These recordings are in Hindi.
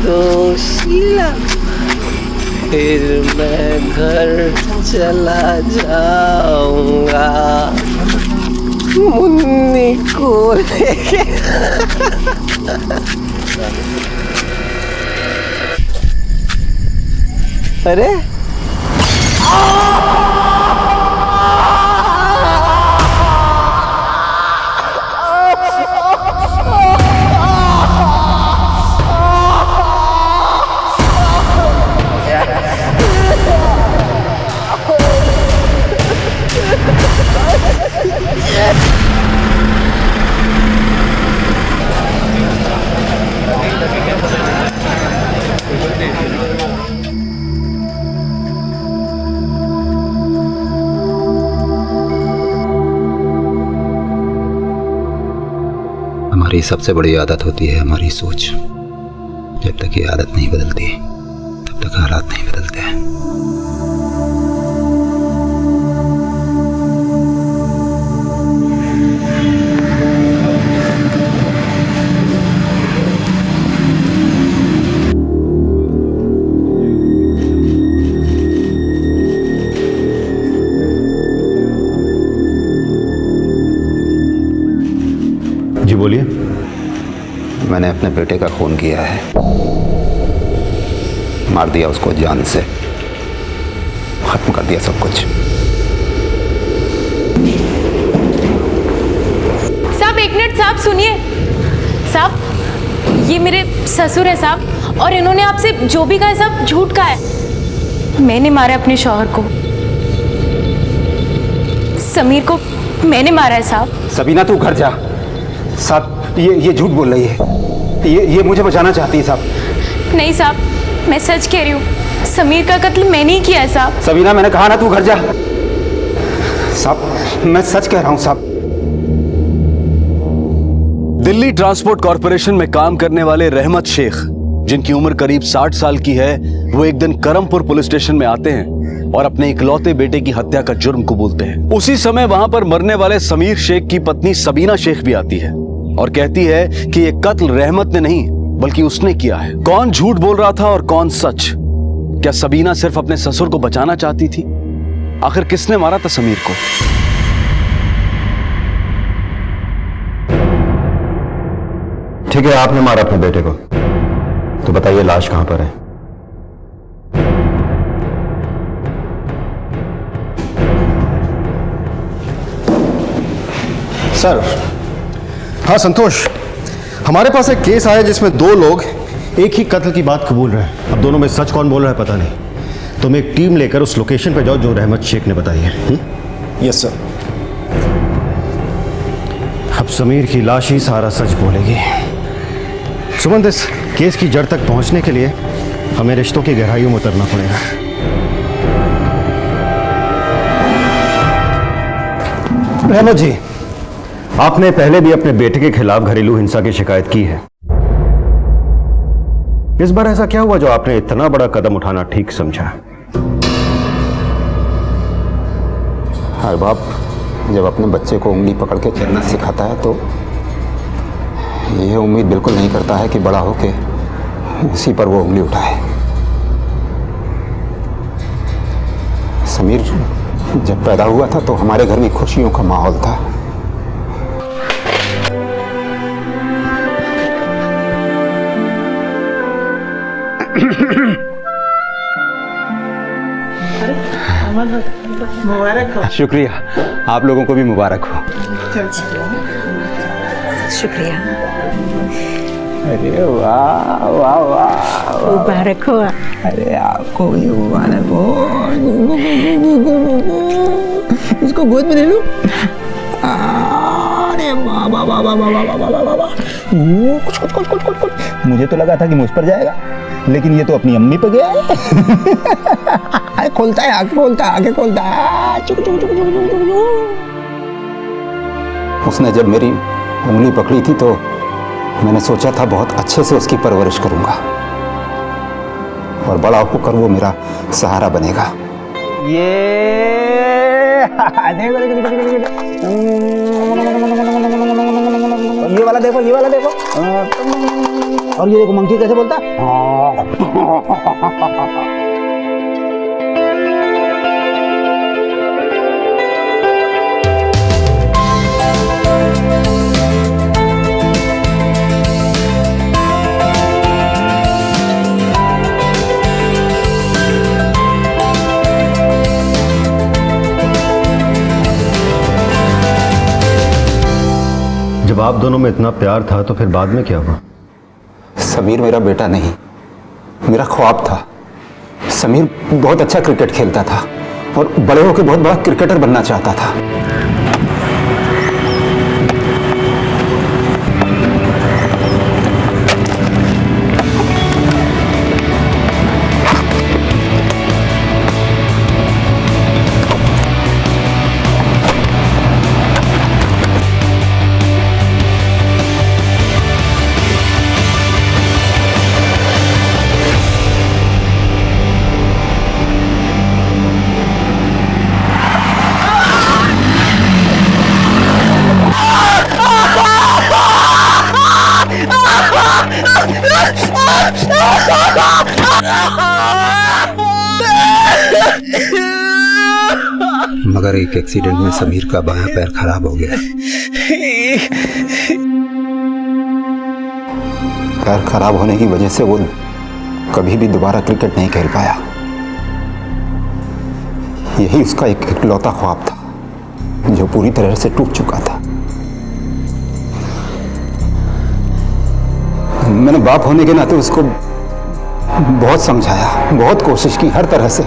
जोशीला, फिर मैं घर चला जाऊंगा मुन्नी को लेके। अरे हमारी सबसे बड़ी आदत होती है हमारी सोच। जब तक ये आदत नहीं बदलती तब तक हालात नहीं बदलते हैं। जी बोलिए। मैंने अपने बेटे का खून किया है, मार दिया उसको जान से, खत्म कर दिया सब कुछ। साहब एक मिनट साहब, सुनिए साहब, ये मेरे ससुर है साहब, और इन्होंने आपसे जो भी कहा है साहब झूठ कहा है। मैंने मारा अपने शौहर को, समीर को मैंने मारा है साहब। सबीना तू घर जा। साहब ये झूठ बोल रही है, ये मुझे बचाना चाहती है साहब। नहीं साहब, मैं सच कह रही हूँ, समीर का कत्ल मैंने ही किया है साहब। सबीना मैंने कहा ना तू घर जा। साहब मैं सच कह रहा हूँ साहब। दिल्ली ट्रांसपोर्ट कॉरपोरेशन में काम करने वाले रहमत शेख, जिनकी उम्र करीब 60 साल की है, वो एक दिन करमपुर पुलिस स्टेशन में आते हैं और अपने इकलौते बेटे की हत्या का जुर्म कबूलते हैं। उसी समय वहां पर मरने वाले समीर शेख की पत्नी सबीना शेख भी आती है और कहती है कि ये कत्ल रहमत ने नहीं बल्कि उसने किया है। कौन झूठ बोल रहा था और कौन सच? क्या सबीना सिर्फ अपने ससुर को बचाना चाहती थी? आखिर किसने मारा था समीर को? ठीक है, आपने मारा अपने बेटे को, तो बताइए लाश कहां पर है? सर, हाँ संतोष, हमारे पास एक केस आया जिसमें दो लोग एक ही कत्ल की बात कबूल रहे हैं। अब दोनों में सच कौन बोल रहा है पता नहीं। तुम एक टीम लेकर उस लोकेशन पर जाओ जो रहमत शेख ने बताई है। Yes sir. अब समीर की लाश ही सारा सच बोलेगी। सुमंत, इस केस की जड़ तक पहुंचने के लिए हमें रिश्तों की गहराइयों में उतरना पड़ेगा। रहमत जी, आपने पहले भी अपने बेटे के खिलाफ घरेलू हिंसा की शिकायत की है। इस बार ऐसा क्या हुआ जो आपने इतना बड़ा कदम उठाना ठीक समझा? हर बाप जब अपने बच्चे को उंगली पकड़ के चलना सिखाता है तो यह उम्मीद बिल्कुल नहीं करता है कि बड़ा होके उसी पर वो उंगली उठाए। समीर जब पैदा हुआ था तो हमारे घर में खुशियों का माहौल था। मुबारक हो। शुक्रिया, आप लोगों को भी मुबारक हो। शुक्रिया। अरे वाह वाह वाह, मुबारक हो। अरे आपको भी मुबारक हो। इसको गोद में ले लो। अरे वाह वाह वाह वाह वाह वाह वाह वाह वाह। कुछ कुछ कुछ कुछ कुछ कुछ। मुझे तो लगा था कि मुझ पर जाएगा, लेकिन ये तो अपनी अम्मी पे गया है। अरे खोलता है, आंखें खोलता है, आंखें खोलता है। चुक चुक चुक चुक चुक चुक। उसने जब मेरी उंगली पकड़ी थी तो मैंने सोचा था बहुत अच्छे से उसकी परवरिश करूंगा और बड़ा होकर वो मेरा सहारा बनेगा। ये वाला देखो, ये वाला देखो। और ये देखो मंकी कैसे बोलता है। जब आप दोनों में इतना प्यार था तो फिर बाद में क्या हुआ? समीर मेरा बेटा नहीं, मेरा ख्वाब था। समीर बहुत अच्छा क्रिकेट खेलता था और बड़े होकर बहुत बड़ा क्रिकेटर बनना चाहता था। मगर एक एक्सीडेंट में समीर का बायां पैर खराब हो गया। पैर खराब होने की वजह से वो कभी भी दोबारा क्रिकेट नहीं खेल पाया। यही उसका एक इकलौता ख्वाब था जो पूरी तरह से टूट चुका था। मैंने बाप होने के नाते उसको बहुत समझाया, बहुत कोशिश की हर तरह से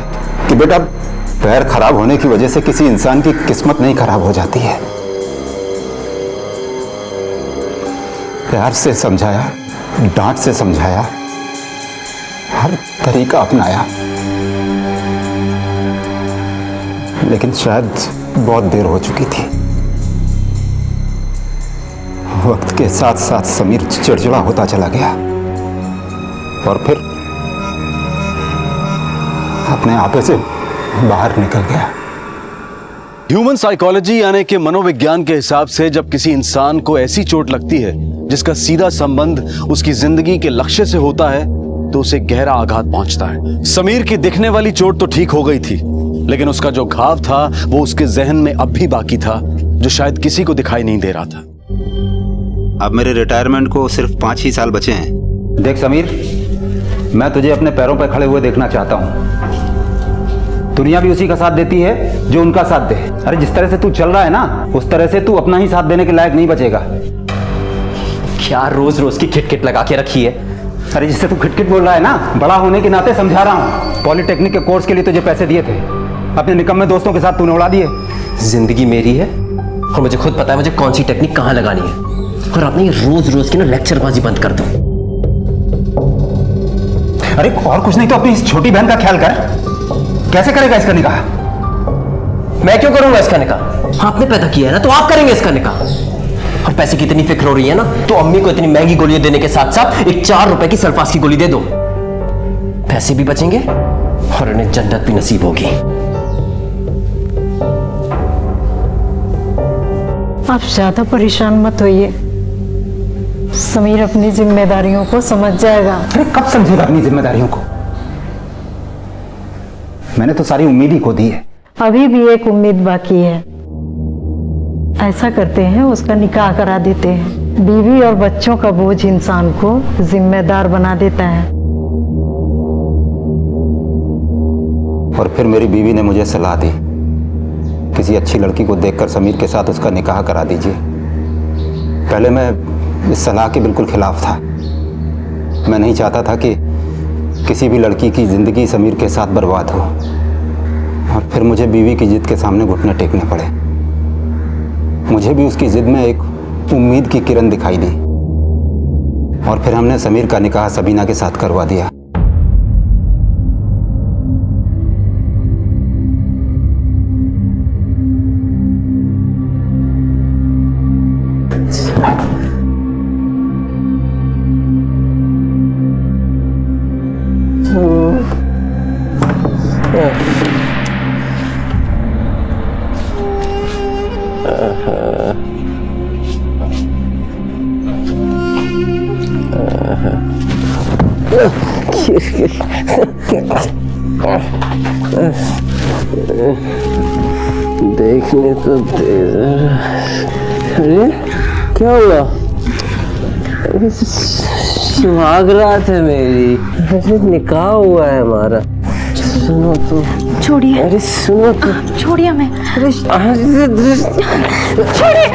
कि बेटा, पैर खराब होने की वजह से किसी इंसान की किस्मत नहीं खराब हो जाती है। प्यार से समझाया, डांट से समझाया, हर तरीका अपनाया, लेकिन शायद बहुत देर हो चुकी थी। वक्त के साथ साथ समीर चिड़चिड़ा होता चला गया और फिर अपने आपे से बाहर निकल गया। ह्यूमन साइकोलॉजी यानी कि मनोविज्ञान के हिसाब से जब किसी इंसान को ऐसी चोट लगती है जिसका सीधा संबंध उसकी जिंदगी के लक्ष्य से होता है तो उसे गहरा आघात पहुंचता है। समीर की दिखने वाली चोट तो ठीक हो गई थी, लेकिन उसका जो घाव था वो उसके जहन में अब भी बाकी था, जो शायद किसी को दिखाई नहीं दे रहा था। अब मेरे रिटायरमेंट को सिर्फ 5 ही साल बचे हैं। देख समीर, मैं तुझे अपने पैरों पर खड़े हुए देखना चाहता हूँ। दुनिया भी उसी का साथ देती है जो उनका साथ दे। अरे जिस तरह से तू चल रहा है ना, उस तरह से तू अपना ही साथ देने के लायक नहीं बचेगा। क्या रोज रोज की खिटखिट लगा के रखी है? अरे जिससे तू खिटखिट बोल रहा है ना, बड़ा होने के नाते समझा रहा हूँ। पॉलिटेक्निक के कोर्स के लिए तुझे पैसे दिए थे, अपने निकम्मे दोस्तों के साथ तूने उड़ा दिए। जिंदगी मेरी है और मुझे खुद पता है मुझे कौन सी टेक्निक कहाँ लगानी है। और आपने ये रोज रोज की ना लेक्चरबाजी बंद कर दो। अरे और कुछ नहीं तो अपनी इस छोटी बहन का ख्याल कर। कैसे करेगा इसका निकाह? मैं क्यों करूंगा इसका निकाह? आपने पैदा किया है ना, तो आप करेंगे इसका निकाह। और पैसे की इतनी फिक्र हो रही है ना, तो अम्मी को इतनी महंगी गोलियां देने के साथ साथ एक 4 रुपए की सल्फास की गोली दे दो। पैसे भी बचेंगे और उन्हें जन्नत भी नसीब होगी। आप ज्यादा परेशान मत होइए, समीर अपनी जिम्मेदारियों को समझ जाएगा। अरे कब समझेगा अपनी जिम्मेदारियों को? मैंने तो सारी उम्मीद ही खो दी है। अभी भी एक उम्मीद बाकी है। ऐसा करते हैं, उसका निकाह करा देते हैं। बीवी और बच्चों का बोझ इंसान को जिम्मेदार बना देता है। और फिर मेरी बीवी ने मुझे सलाह दी, किसी अच्छी लड़की को देखकर समीर के साथ उसका निकाह करा दीजिए। पहले मैं इस सलाह के बिल्कुल खिलाफ था। मैं नहीं चाहता था कि किसी भी लड़की की ज़िंदगी समीर के साथ बर्बाद हो। और फिर मुझे बीवी की जिद के सामने घुटने टेकने पड़े। मुझे भी उसकी जिद में एक उम्मीद की किरण दिखाई दी और फिर हमने समीर का निकाह सबीना के साथ करवा दिया। देखने तो दे जरा। अरे क्या हुआ? अरे सुहाग रात है मेरी, अरे निकाह हुआ है हमारा। सुनो तो, छोड़िए। अरे सुनो तो, छोड़िए हमें। छोड़िए।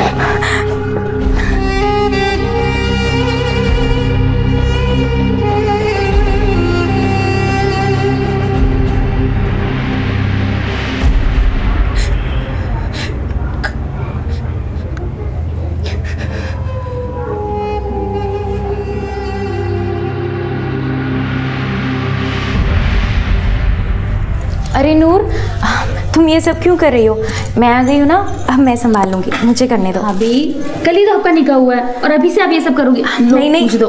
अरे नूर, तुम ये सब क्यों कर रही हो? मैं आ गई हूँ ना, अब मैं संभाल लूंगी, मुझे करने दो। अभी कल ही तो आपका निकाह हुआ है और अभी से आप ये सब करोगी? नहीं नहीं,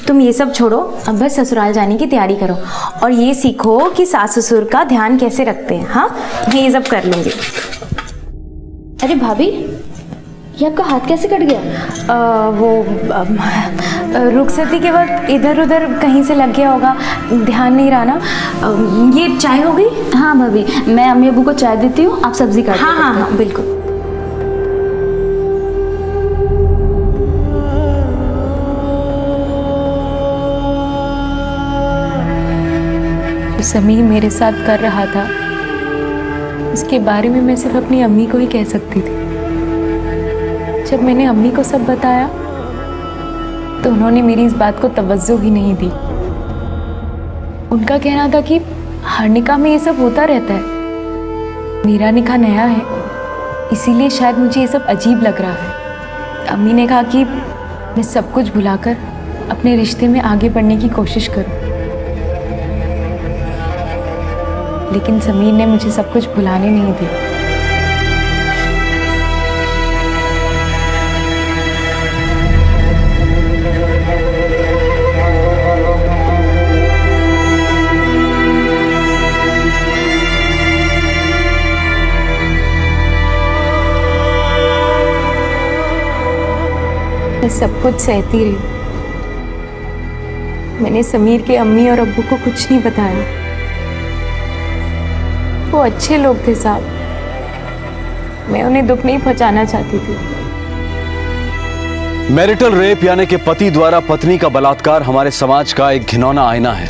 तुम ये सब छोड़ो, अब बस ससुराल जाने की तैयारी करो और ये सीखो कि सास ससुर का ध्यान कैसे रखते हैं। हाँ, मैं ये सब कर लूंगी। अरे भाभी, ये आपका हाथ कैसे कट गया? रुखसती के वक्त इधर उधर कहीं से लग गया होगा, ध्यान नहीं रहा ना। ये चाय हो गई? हाँ भाभी, मैं अम्मी अबू को चाय देती हूँ, आप सब्जी काट। हाँ हाँ हाँ, बिल्कुल। जो समीर मेरे साथ कर रहा था, उसके बारे में मैं सिर्फ अपनी अम्मी को ही कह सकती थी। जब मैंने अम्मी को सब बताया तो उन्होंने मेरी इस बात को तवज्जो ही नहीं दी। उनका कहना था कि हर निकाह में ये सब होता रहता है, मेरा निकाह नया है, इसीलिए शायद मुझे ये सब अजीब लग रहा है। अम्मी ने कहा कि मैं सब कुछ भुलाकर अपने रिश्ते में आगे बढ़ने की कोशिश करूं, लेकिन समीर ने मुझे सब कुछ भुलाने नहीं दिया। मैं सब कुछ सहती रही। मैंने समीर के अम्मी और अब्बू को कुछ नहीं बताया। वो अच्छे लोग थे साहब, मैं उन्हें दुख नहीं पहुंचाना चाहती थी। मैरिटल रेप यानी कि पति द्वारा पत्नी का बलात्कार हमारे समाज का एक घिनौना आईना है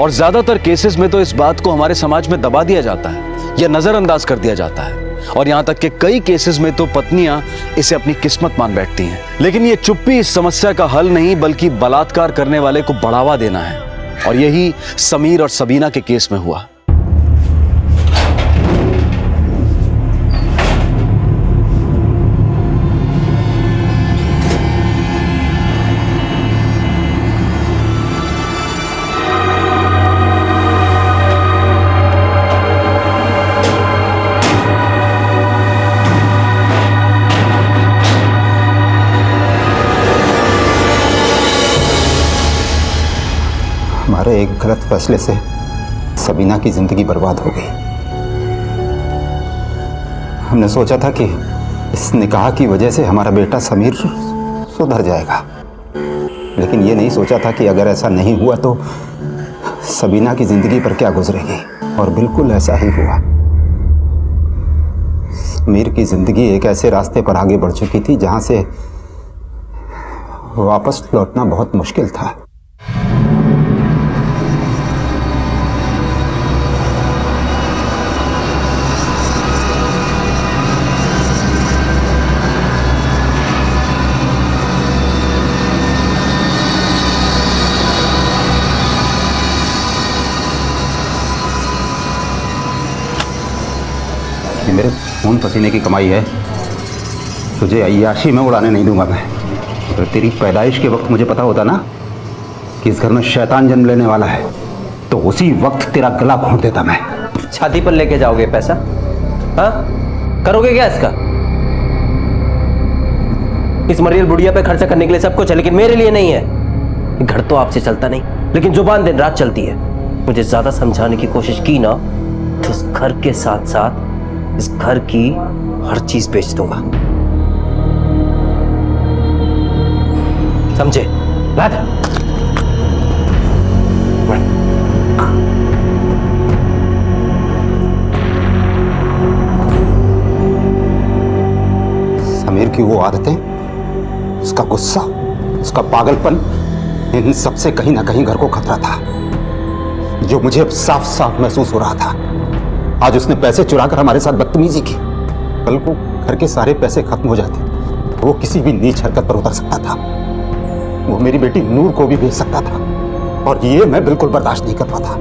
और ज्यादातर केसेस में तो इस बात को हमारे समाज में दबा दिया जाता है या नजरअंदाज कर दिया जाता है और यहां तक कि कई केसेस में तो पत्नियां इसे अपनी किस्मत मान बैठती हैं। लेकिन ये चुप्पी इस समस्या का हल नहीं बल्कि बलात्कार करने वाले को बढ़ावा देना है और यही समीर और सबीना के केस में हुआ। हमारे एक गलत फैसले से सबीना की जिंदगी बर्बाद हो गई। हमने सोचा था कि इस निकाह की वजह से हमारा बेटा समीर सुधर जाएगा, लेकिन ये नहीं सोचा था कि अगर ऐसा नहीं हुआ तो सबीना की जिंदगी पर क्या गुजरेगी। और बिल्कुल ऐसा ही हुआ। समीर की जिंदगी एक ऐसे रास्ते पर आगे बढ़ चुकी थी जहां से वापस लौटना बहुत मुश्किल था। मेरे खून पसीने की कमाई है, तुझे अय्याशी में उड़ाने नहीं दूंगा मैं। अगर तेरी पैदाइश के वक्त मुझे पता होता ना कि इस घर में शैतान जन्म लेने वाला है तो उसी वक्त तेरा गला घोंट देता मैं। छाती पर लेके जाओगे पैसा? हाँ, करोगे क्या इसका? इस मरियल बुढ़िया पे खर्चा करने के लिए सब कुछ है, लेकिन मेरे लिए नहीं है। घर तो आपसे चलता नहीं, लेकिन जुबान दिन रात चलती है। मुझे ज्यादा समझाने की कोशिश की ना तो इस घर के साथ साथ इस घर की हर चीज बेच दूंगा, समझे? समीर की वो आदतें, उसका गुस्सा, उसका पागलपन, इन सब से कहीं ना कहीं घर को खतरा था, जो मुझे अब साफ साफ महसूस हो रहा था। आज उसने पैसे चुराकर हमारे साथ बदतमीजी की। कल को घर के सारे पैसे खत्म हो जाते, वो किसी भी नीच हरकत पर उतर सकता था। वो मेरी बेटी नूर को भी भेज सकता था, और ये मैं बिल्कुल बर्दाश्त नहीं कर पाता।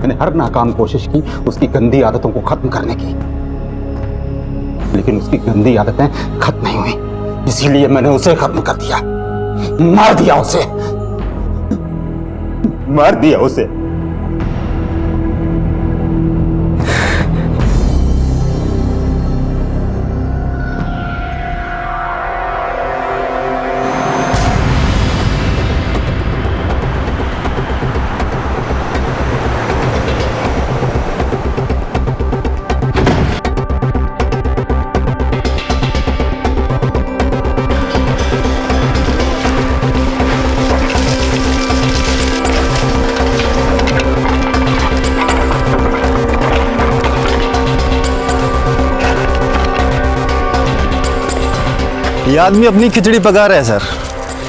मैंने हर नाकाम कोशिश की उसकी गंदी आदतों को खत्म करने की, लेकिन उसकी गंदी आदतें खत्म नहीं हुई। इसीलिए मैंने उसे खत्म कर दिया, मार दिया उसे, मार दिया उसे। ये आदमी अपनी खिचड़ी पका रहा है सर।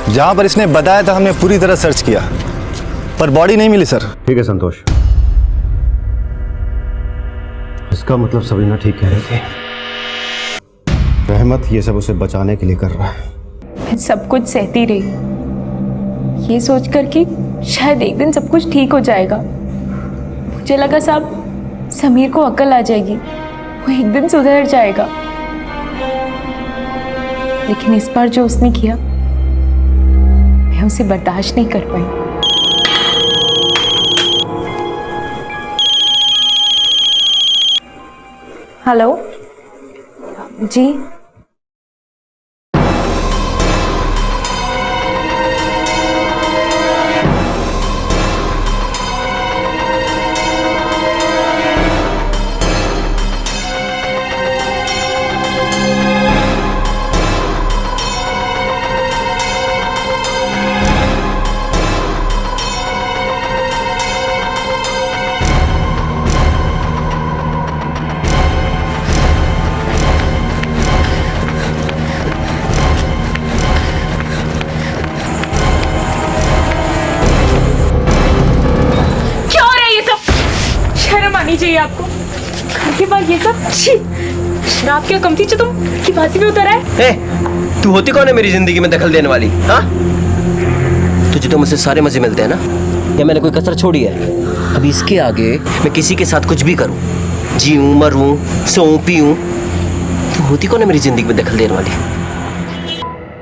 जहां पर इसने बताया था हमने पूरी तरह सर्च किया, पर बॉडी नहीं मिली सर। ठीक है संतोष, इसका मतलब सबीना ठीक कह रही थी। रहमत ये सब उसे बचाने के लिए कर रहा है। मैं सब कुछ सहती रही, ये सोचकर कि शायद एक दिन सब कुछ ठीक हो जाएगा। मुझे लगा साहब समीर को अकल आ जाएगी, वो एक दिन सुधर जाएगा। लेकिन इस बार जो उसने किया, मैं उसे बर्दाश्त नहीं कर पाई। हेलो जी, आनी चाहिए आपको। घर के बाहर ये सब शराब क्या कम थी जो तुम की फांसी में उतर आए? तू होती कौन है मेरी जिंदगी में दखल देने वाली? हाँ, तुझे तो मुझसे सारे मजे मिलते हैं ना, या मैंने कोई कसर छोड़ी है? अब इसके आगे मैं किसी के साथ कुछ भी करूं, जीऊं मरूं सोऊं पीऊं, तू होती कौन है मेरी जिंदगी में दखल देने वाली?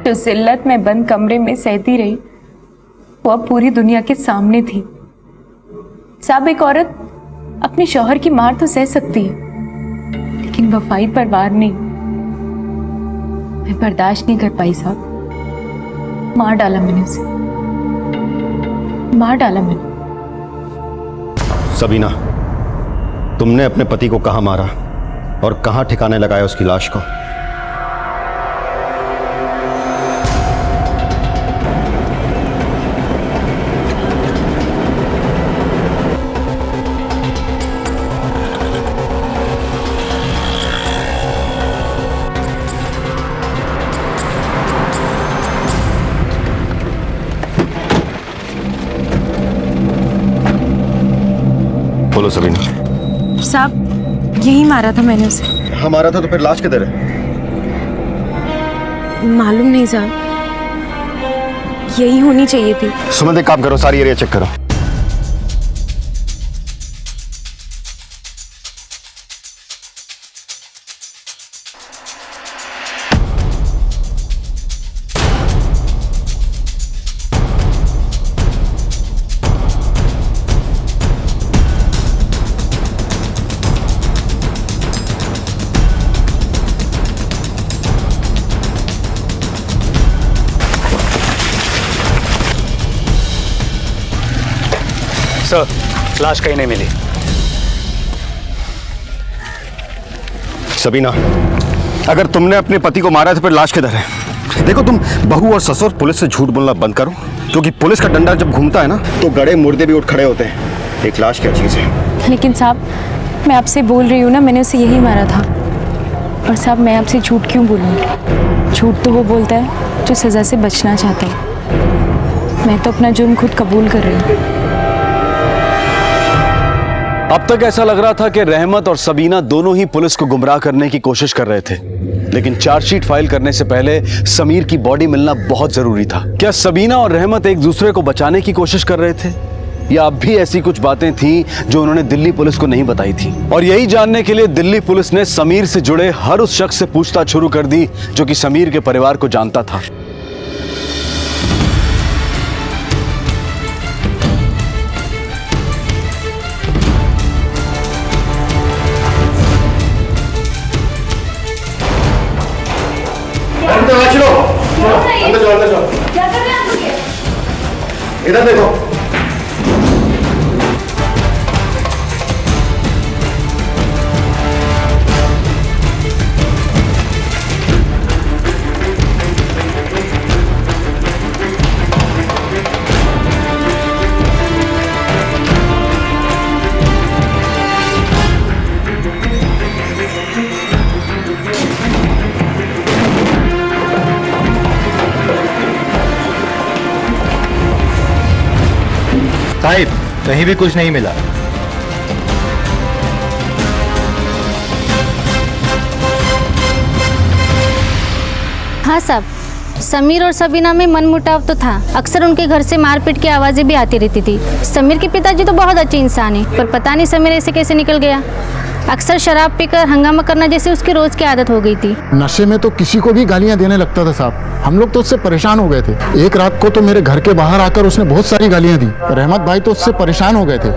जो जिल्लत में बंद कमरे में सहती रही, वो अब पूरी दुनिया के सामने थी। साहब, एक औरत अपने शौहर की मार तो सह सकती है, लेकिन वफाई पर वार नहीं। मैं बर्दाश्त नहीं कर पाई साहब, मार डाला मैंने उसे, मार डाला मैंने। सबीना, तुमने अपने पति को कहां मारा और कहां ठिकाने लगाया उसकी लाश को? बोलो सबीना। साहब, यही मारा था मैंने उसे। हाँ मारा था, तो फिर लाश किधर है? मालूम नहीं साहब, यही होनी चाहिए थी। सुमन, एक काम करो, सारी एरिया चेक करो। सर, लाश कहीं नहीं मिली। सबीना, अगर तुमने अपने पति को मारा है तो फिर लाश किधर है? देखो, तुम बहू और ससुर पुलिस से झूठ बोलना बंद करो क्योंकि पुलिस का डंडा जब घूमता है ना तो गड़े मुर्दे भी उठ खड़े होते हैं। एक लाश क्या चीज़ है? लेकिन साहब, मैं आपसे बोल रही हूँ ना, मैंने उसे यही मारा था। और साहब, मैं आपसे झूठ क्यों बोलूँगी? झूठ तो वो बोलता है जो सज़ा से बचना चाहता है। मैं तो अपना जुर्म खुद कबूल कर रही हूँ। अब तक ऐसा लग रहा था कि रहमत और सबीना दोनों ही पुलिस को गुमराह करने की कोशिश कर रहे थे, लेकिन चार्जशीट फाइल करने से पहले समीर की बॉडी मिलना बहुत जरूरी था। क्या सबीना और रहमत एक दूसरे को बचाने की कोशिश कर रहे थे, या अब भी ऐसी कुछ बातें थीं जो उन्होंने दिल्ली पुलिस को नहीं बताई थी? और यही जानने के लिए दिल्ली पुलिस ने समीर से जुड़े हर उस शख्स से पूछताछ शुरू कर दी जो कि समीर के परिवार को जानता था। अंदर जाओ। क्या कर रहे हैं आप लोग? इधर देखो। साहिब, कहीं भी कुछ नहीं मिला। हाँ साहब, समीर और सबीना में मनमुटाव तो था। अक्सर उनके घर से मारपीट की आवाज़ें भी आती रहती थी। समीर के पिताजी तो बहुत अच्छे इंसान हैं, पर पता नहीं समीर ऐसे कैसे निकल गया। अक्सर शराब पीकर हंगामा करना जैसे उसकी रोज़ की आदत हो गई थी। नशे में तो किसी को भी गालियां देने लगता था साहब। हम लोग तो उससे परेशान हो गए थे। एक रात को तो मेरे घर के बाहर आकर उसने बहुत सारी गालियां दी। रहमत भाई तो उससे परेशान हो गए थे।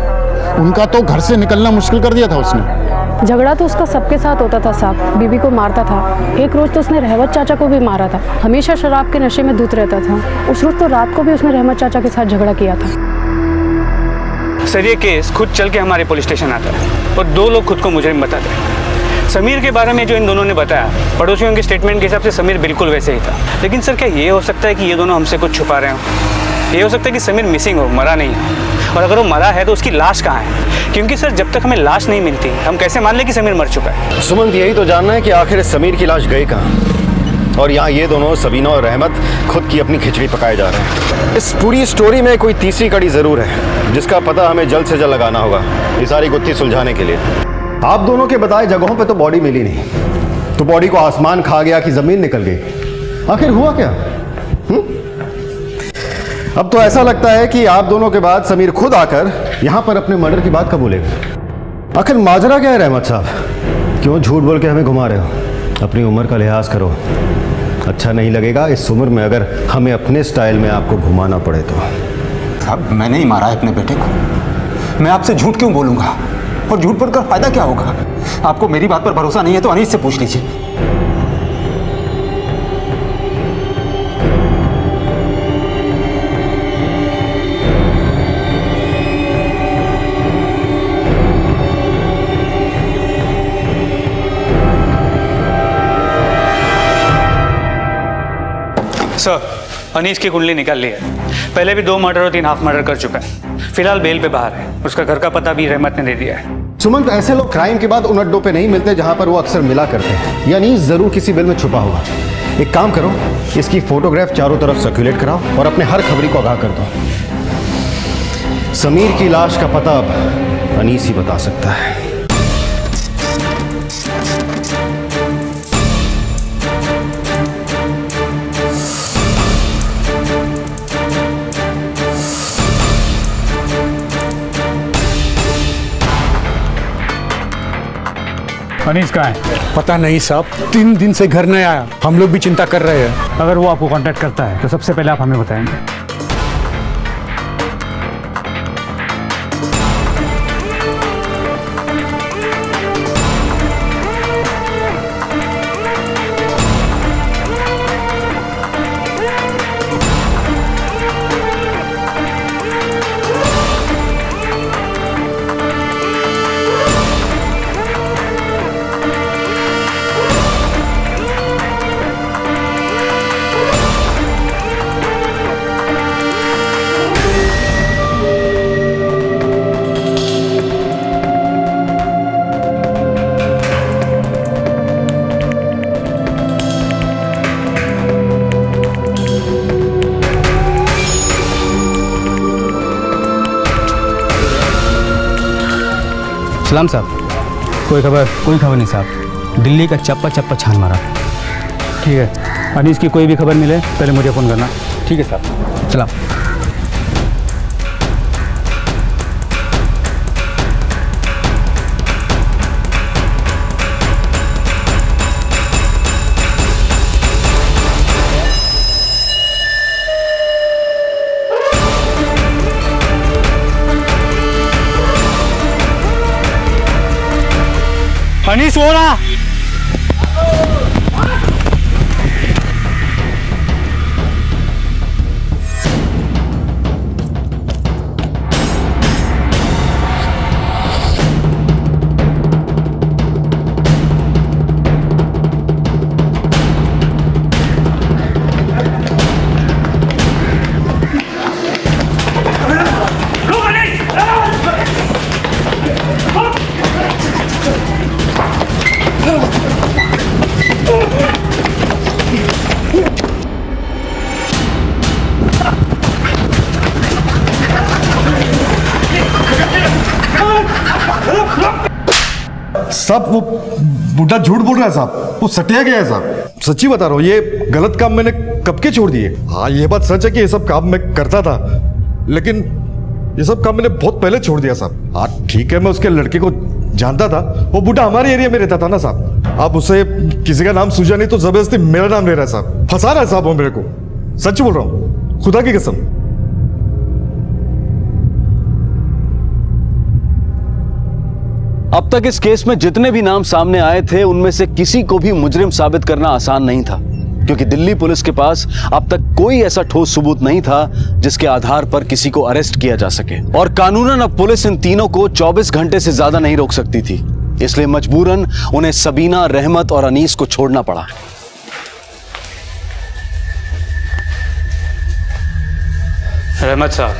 उनका तो घर से निकलना मुश्किल कर दिया था उसने। झगड़ा तो उसका सबके साथ होता था साहब। बीबी को मारता था। एक रोज तो उसने रहमत चाचा को भी मारा था। हमेशा शराब के नशे में धुत रहता था। उस रोज तो रात को भी उसने रहमत चाचा के साथ झगड़ा किया था। सर, ये केस खुद चल के हमारे पुलिस स्टेशन आता है और 2 लोग खुद को मुजरिम बताते हैं। समीर के बारे में जो इन दोनों ने बताया, पड़ोसियों के स्टेटमेंट के हिसाब से समीर बिल्कुल वैसे ही था। लेकिन सर, क्या ये हो सकता है कि ये दोनों हमसे कुछ छुपा रहे हो? ये हो सकता है कि समीर मिसिंग हो, मरा नहीं है। और अगर वो मरा है तो उसकी लाश कहाँ है? क्योंकि सर, जब तक हमें लाश नहीं मिलती हम कैसे मान लें कि समीर मर चुका है? सुमंत, यही तो जानना है कि आखिर समीर की लाश गई कहाँ। और यहाँ ये दोनों सबीना और रहमत खुद की अपनी खिचड़ी पकाए जा रहे हैं। इस पूरी स्टोरी में कोई तीसरी कड़ी जरूर है जिसका पता हमें जल्द से जल्द लगाना होगा ये सारी गुत्थी सुलझाने के लिए। आप दोनों के बताए जगहों पे तो बॉडी मिली नहीं, तो बॉडी को आसमान खा गया कि जमीन निकल गई? आखिर हुआ क्या? अब तो ऐसा लगता है कि आप दोनों के बाद समीर खुद आकर यहां पर अपने मर्डर की बात कबूलेगा। आखिर माजरा क्या है रहमत साहब? क्यों झूठ बोल के हमें घुमा रहे हो? अपनी उम्र का लिहाज करो। अच्छा नहीं लगेगा इस उम्र में अगर हमें अपने स्टाइल में आपको घुमाना पड़े तो। साहब, मैंने ही मारा है अपने बेटे को। मैं आपसे झूठ क्यों बोलूंगा? और झूठ बोलकर फायदा क्या होगा? आपको मेरी बात पर भरोसा नहीं है तो अनीस से पूछ लीजिए। सर, अनीस की कुंडली निकाल ली है। पहले भी 2 मर्डर और 3 हाफ मर्डर कर चुका है। फिलहाल बेल पे बाहर है। उसका घर का पता भी रहमत ने दे दिया है। सुमंत, ऐसे लोग क्राइम के बाद उन अड्डों पे नहीं मिलते जहां पर वो अक्सर मिला करते हैं। यानी जरूर किसी बिल में छुपा होगा। एक काम करो, इसकी फोटोग्राफ चारों तरफ सर्कुलेट कराओ और अपने हर खबरी को आगाह कर दो। समीर की लाश का पता अब अनीस ही बता सकता है। अनीस कहाँ है? पता नहीं साहब, 3 दिन से घर नहीं आया। हम लोग भी चिंता कर रहे हैं। अगर वो आपको कांटेक्ट करता है तो सबसे पहले आप हमें बताएंगे। सलाम साहब। कोई खबर नहीं साहब। दिल्ली का चप्पा चप्पा छान मारा। ठीक है, अनीस की कोई भी खबर मिले पहले मुझे फ़ोन करना। ठीक है साहब, सलाम। अनीस वो रहा। साहब वो बुढ़ा झूठ बोल रहा है साहब, वो सटिया गया है साहब। सच्ची बता रहा हूँ, ये गलत काम मैंने कब के छोड़ दिए। हाँ ये बात सच है कि ये सब काम मैं करता था, लेकिन ये सब काम मैंने बहुत पहले छोड़ दिया साहब। हाँ ठीक है, मैं उसके लड़के को जानता था, वो बुढ़ा हमारे एरिया में रहता था ना साहब। अब उसे किसी का नाम सूझा नहीं तो जबरदस्ती मेरा नाम ले रहा है साहब, फंसा रहा है साहब वो मेरे को। सच बोल रहा हूँ, खुदा की कसम। अब तक इस केस में जितने भी नाम सामने आए थे उनमें से किसी को भी मुजरिम साबित करना आसान नहीं था, क्योंकि दिल्ली पुलिस के पास अब तक कोई ऐसा ठोस सबूत नहीं था जिसके आधार पर किसी को अरेस्ट किया जा सके। और कानूनन अब पुलिस इन तीनों को 24 घंटे से ज्यादा नहीं रोक सकती थी, इसलिए मजबूरन उन्हें सबीना, रहमत और अनीस को छोड़ना पड़ा। रहमत साहब,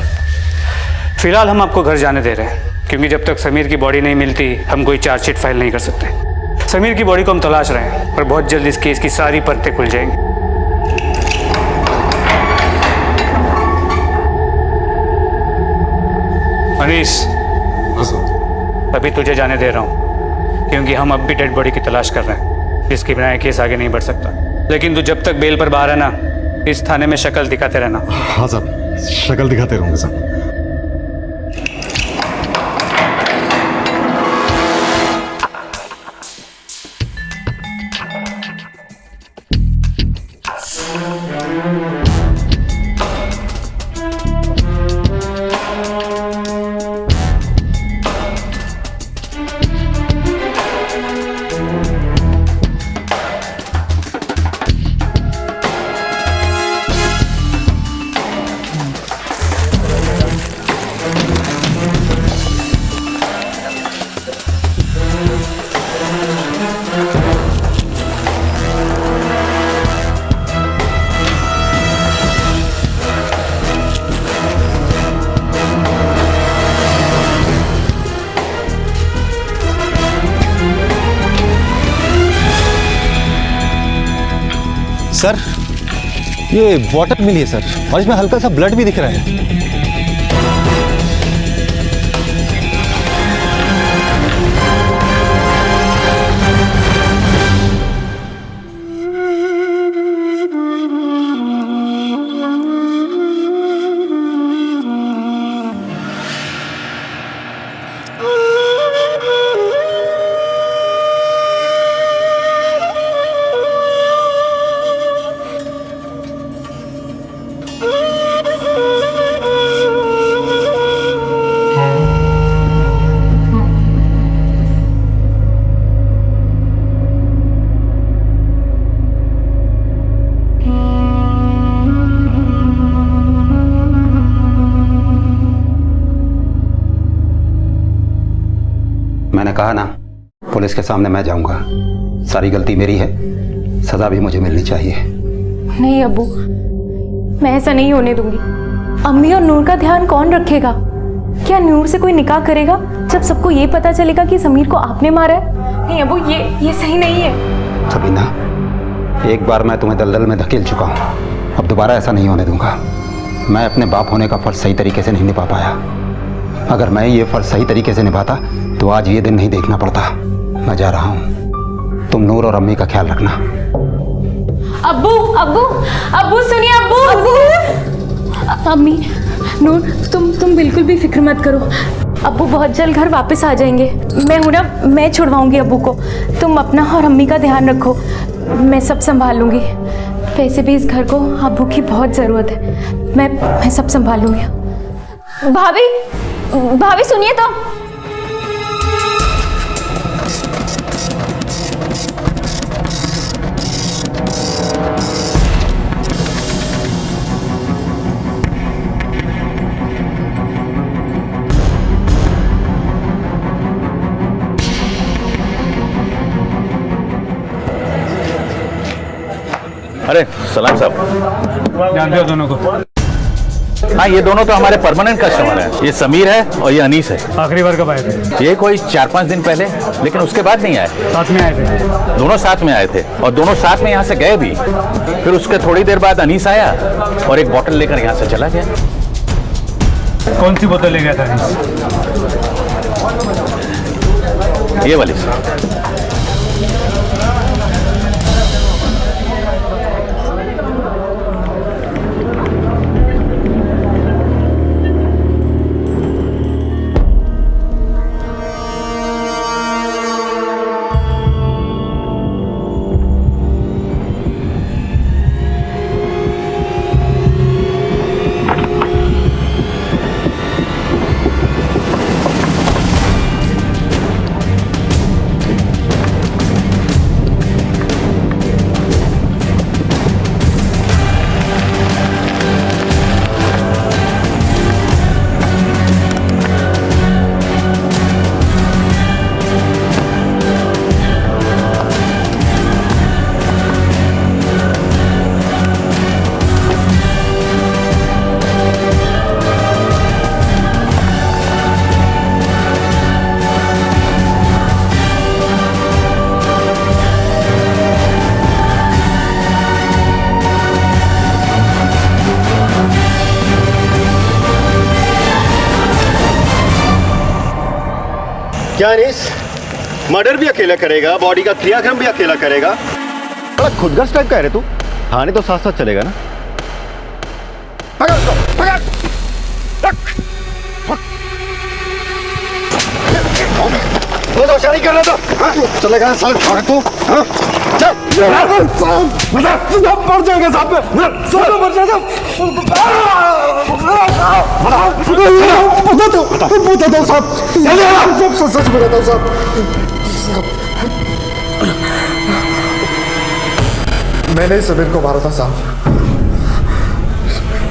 फिलहाल हम आपको घर जाने दे रहे हैं, क्योंकि जब तक समीर की बॉडी नहीं मिलती हम कोई चार्जशीट फाइल नहीं कर सकते। समीर की बॉडी को हम तलाश रहे हैं और बहुत जल्द इस केस की सारी परतें खुल जाएंगी। अनीस, अभी तुझे जाने दे रहा हूं, क्योंकि हम अब भी डेड बॉडी की तलाश कर रहे हैं, जिसके बिना ये केस आगे नहीं बढ़ सकता। लेकिन तू जब तक बेल पर बाहर है ना, इस थाने में शक्ल दिखाते रहना। हाँ साहब, शक्ल दिखाते रहूंगा साहब। सर, ये बॉटल मिली है सर, और इसमें हल्का सा ब्लड भी दिख रहा है। मैंने कहा ना, पुलिस के सामने मैं जाऊंगा। सारी गलती मेरी है, सजा भी मुझे मिलनी चाहिए। नहीं अब्बू, मैं ऐसा नहीं होने दूंगी। अम्मी और नूर का ध्यान कौन रखेगा? क्या नूर से कोई निकाह करेगा जब सबको ये पता चलेगा कि समीर को आपने मारा है? नहीं अब्बू, ये सही नहीं है। सबीना, एक बार मैं तुम्हें दलदल में धकेल चुका हूँ, अब दोबारा ऐसा नहीं होने दूंगा। मैं अपने बाप होने का फर्ज सही तरीके से नहीं निभा पाया। अगर मैं ये फर्ज सही तरीके से निभाता तो आज ये दिन नहीं देखना पड़ता। मैं जा रहा हूँ, तुम नूर और अम्मी का ख्याल रखना। अब्बू अब्बू अब्बू सुनिए अब्बू। अम्मी नूर तुम बिल्कुल भी फिक्र मत करो, अब्बू बहुत जल्द घर वापस आ जाएंगे। मैं हूँ ना, मैं छुड़वाऊंगी अब्बू को। तुम अपना और अम्मी का ध्यान रखो, मैं सब संभाल लूँगी। वैसे भी इस घर को अब्बू की बहुत ज़रूरत है, मैं सब संभाल लूँगी। भाभी भाभी सुनिए तो। अरे सलाम साहब, जानते हो दोनों को? हाँ, ये दोनों तो हमारे परमानेंट कस्टमर हैं। ये समीर है और ये अनीस है। आखिरी बार कब आए थे? ये कोई 4-5 दिन पहले, लेकिन उसके बाद नहीं आए। साथ में आए थे? दोनों साथ में आए थे और दोनों साथ में यहाँ से गए भी। फिर उसके थोड़ी देर बाद अनीस आया और एक बोतल लेकर यहाँ से चला गया। कौन सी बोतल ले गया था अनीस? ये वाली सर। क्या अनीस, मर्डर भी अकेला करेगा, बॉडी का क्रियाक्रम भी अकेला करेगा? बड़ा खुदगर्ज टाइप का है रे तू। थाने तो साथ साथ चलेगा ना? पकड़ उसको, पकड़। वो तो शादी कर रहा था। चलेगा साले थाने तू? चल। मर जाएगा साहब पे। सब मर जाएगा। बता दो साहब, सब सच बताता हूँ साहब। मैंने ही समीर को मारा था साहब,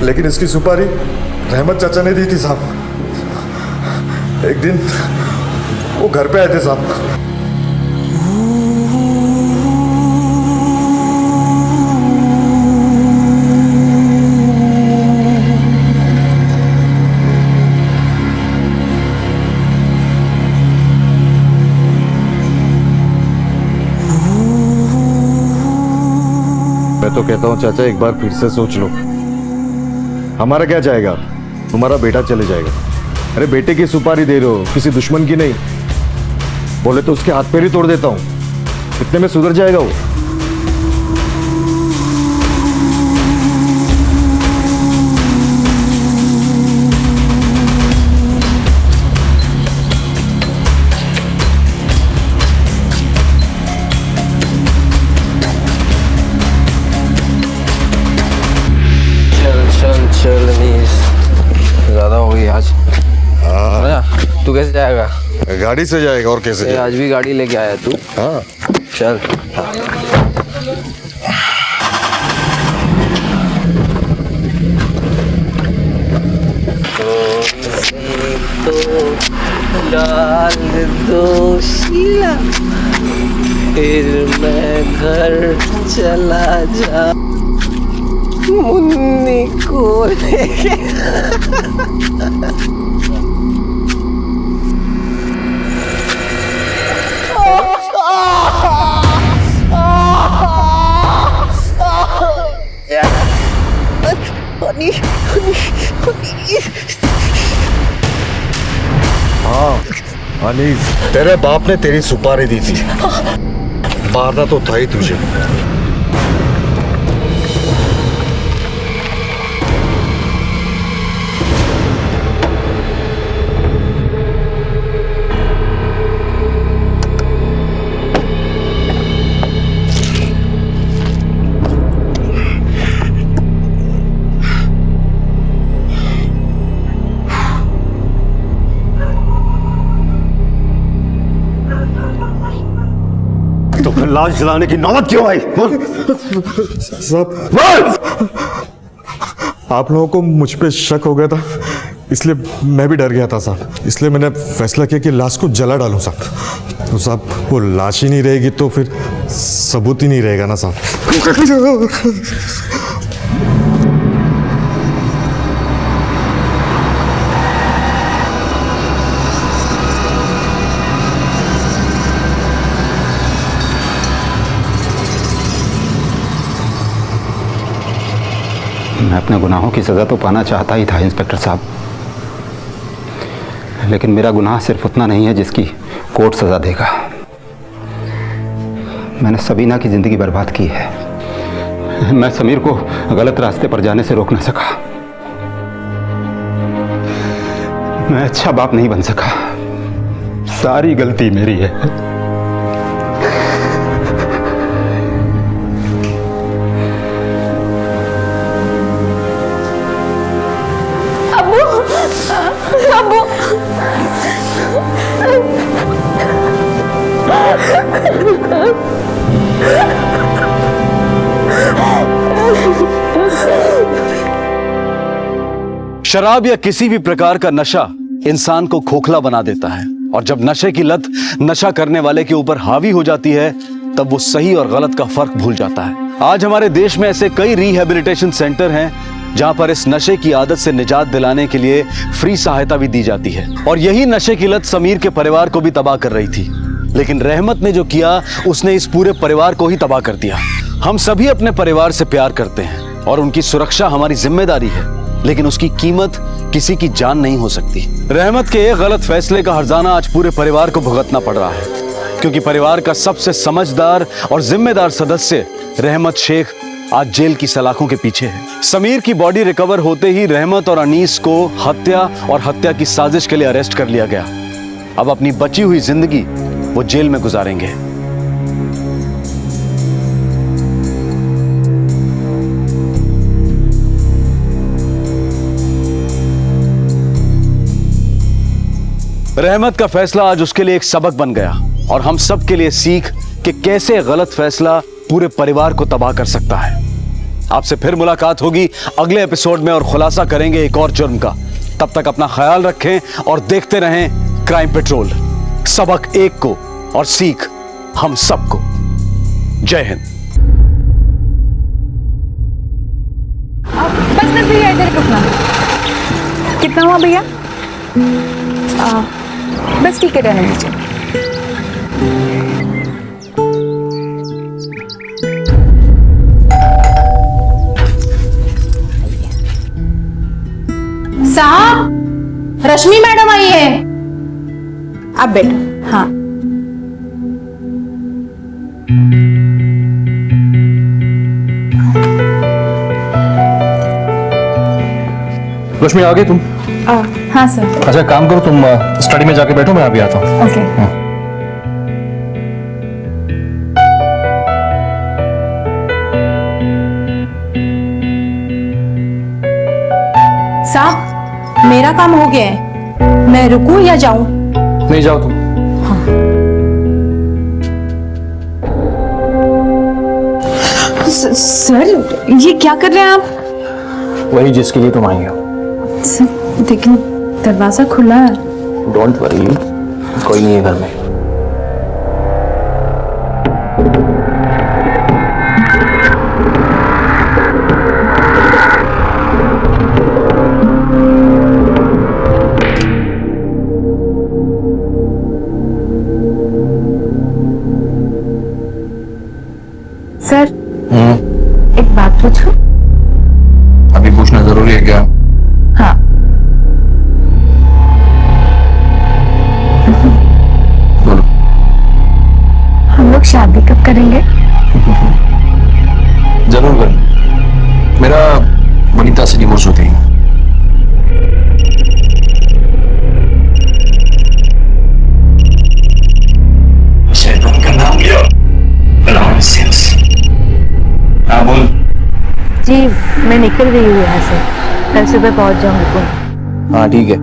लेकिन इसकी सुपारी रहमत चाचा ने दी थी साहब। एक दिन वो घर पे आए थे साहब। मैं तो कहता हूँ चाचा, एक बार फिर से सोच लो। हमारा क्या जाएगा, तुम्हारा बेटा चले जाएगा। अरे बेटे की सुपारी दे रहे हो, किसी दुश्मन की नहीं। बोले तो उसके हाथ पैर ही तोड़ देता हूँ, इतने में सुधर जाएगा वो। चल अनीस, ज्यादा हो गई आज। तू कैसे जाएगा? गाड़ी से जाएगा, और कैसे? आज भी गाड़ी लेके आया तू? हाँ चल। तो डाल दो शीला, फिर मैं घर चला जा मुन्नी को लेके। अनीस, तेरे बाप ने तेरी सुपारी दी थी, मारना तो था ही तुझे। तो फिर लाश जलाने की नौबत क्यों आई? साहब, आप लोगों को मुझ पे शक हो गया था, इसलिए मैं भी डर गया था साहब। इसलिए मैंने फैसला किया कि लाश को जला डालूं साहब। तो साहब वो लाश ही नहीं रहेगी तो फिर सबूत ही नहीं रहेगा ना साहब। मैं अपने गुनाहों की सज़ा तो पाना चाहता ही था इंस्पेक्टर साहब, लेकिन मेरा गुनाह सिर्फ उतना नहीं है जिसकी कोर्ट सज़ा देगा। मैंने सबीना की ज़िंदगी बर्बाद की है। मैं समीर को गलत रास्ते पर जाने से रोक न सका। मैं अच्छा बाप नहीं बन सका। सारी गलती मेरी है। शराब या किसी भी प्रकार का नशा इंसान को खोखला बना देता है, और जब नशे की लत नशा करने वाले के ऊपर हावी हो जाती है तब वो सही और गलत का फर्क भूल जाता है। आज हमारे देश में ऐसे कई रिहैबिलिटेशन सेंटर हैं जहां पर इस नशे की आदत से निजात दिलाने के लिए फ्री सहायता भी दी जाती है। और यही नशे की लत समीर के परिवार को भी तबाह कर रही थी, लेकिन रहमत ने जो किया उसने इस पूरे परिवार को ही तबाह कर दिया। हम सभी अपने परिवार से प्यार करते हैं और उनकी सुरक्षा हमारी जिम्मेदारी है, लेकिन उसकी कीमत किसी की जान नहीं हो सकती। रहमत के एक गलत फैसले का हर्जाना आज पूरे परिवार को भुगतना पड़ रहा है, क्योंकि परिवार का सबसे समझदार और जिम्मेदार सदस्य रहमत शेख आज जेल की सलाखों के पीछे है। समीर की बॉडी रिकवर होते ही रहमत और अनीस को हत्या और हत्या की साजिश के लिए अरेस्ट कर लिया गया। अब अपनी बची हुई जिंदगी वो जेल में गुजारेंगे। रहमत का फैसला आज उसके लिए एक सबक बन गया और हम सब के लिए सीख कि कैसे गलत फैसला पूरे परिवार को तबाह कर सकता है। आपसे फिर मुलाकात होगी अगले एपिसोड में और खुलासा करेंगे एक और जुर्म का। तब तक अपना ख्याल रखें और देखते रहें क्राइम पेट्रोल। सबक एक को और सीख हम सबको। जय हिंद। बस भैया इधर रुकना। कितना हुआ भैया? बस ठीक है, रहने दीजिए। साहब, रश्मि मैडम आई है। आप बैठो। हाँ, रश्मि आ गई तुम? हाँ सर। अच्छा काम करो, तुम स्टडी में जाके बैठो, मैं अभी आता हूँ। ओके। साहब, मेरा काम हो गया है, मैं रुकूं या जाऊं? नहीं, जाओ तुम। सर, ये क्या कर रहे हैं आप? वही जिसके लिए तुम आई हो। लेकिन दरवाजा खुला है। डोंट वरी, कोई नहीं है घर में। सर, एक बात पूछूं? अभी पूछना जरूरी है क्या? हाँ। हाँ बोल। जी मैं निकल रही हूँ यहाँ से, कल सुबह पहुँच जाऊँगी पुणे। हाँ ठीक है।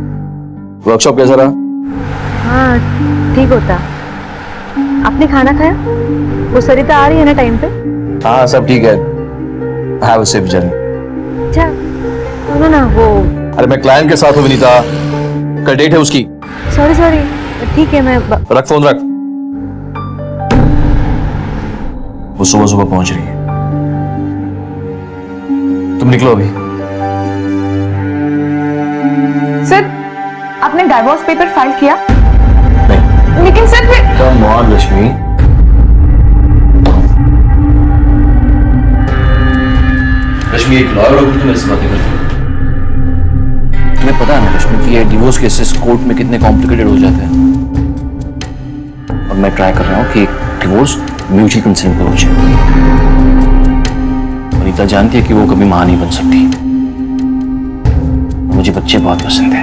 वर्कशॉप कैसा रहा? हाँ ठीक होता। आपने खाना खाया? वो सरिता आ रही है ना टाइम पे? हाँ सब ठीक है। Have a safe journey. अच्छा सुनो ना, वो अरे मैं क्लाइंट के साथ हूँ विनीता, कल डेट है उसकी। सॉरी ठीक है मैं रख फोन रख। वो सुबह सुबह पहुंच रही है, तुम निकलो अभी। सर आपने डाइवोर्स पेपर फाइल किया? नहीं। लेकिन sir come on Lakshmi, Lakshmi एक लॉयर होकर तुम ऐसी बातें करती हो? तुम्हें पता है ना लक्ष्मी कि ये डिवोर्स केसेस कोर्ट में कितने कॉम्प्लिकेटेड हो जाते हैं, और मैं ट्राई कर रहा हूँ कि डिवोर्स म्यूचुअल कंसेंट पे हो जाए। अनीता जानती है कि वो कभी मां नहीं बन सकती, मुझे बच्चे बहुत पसंद है।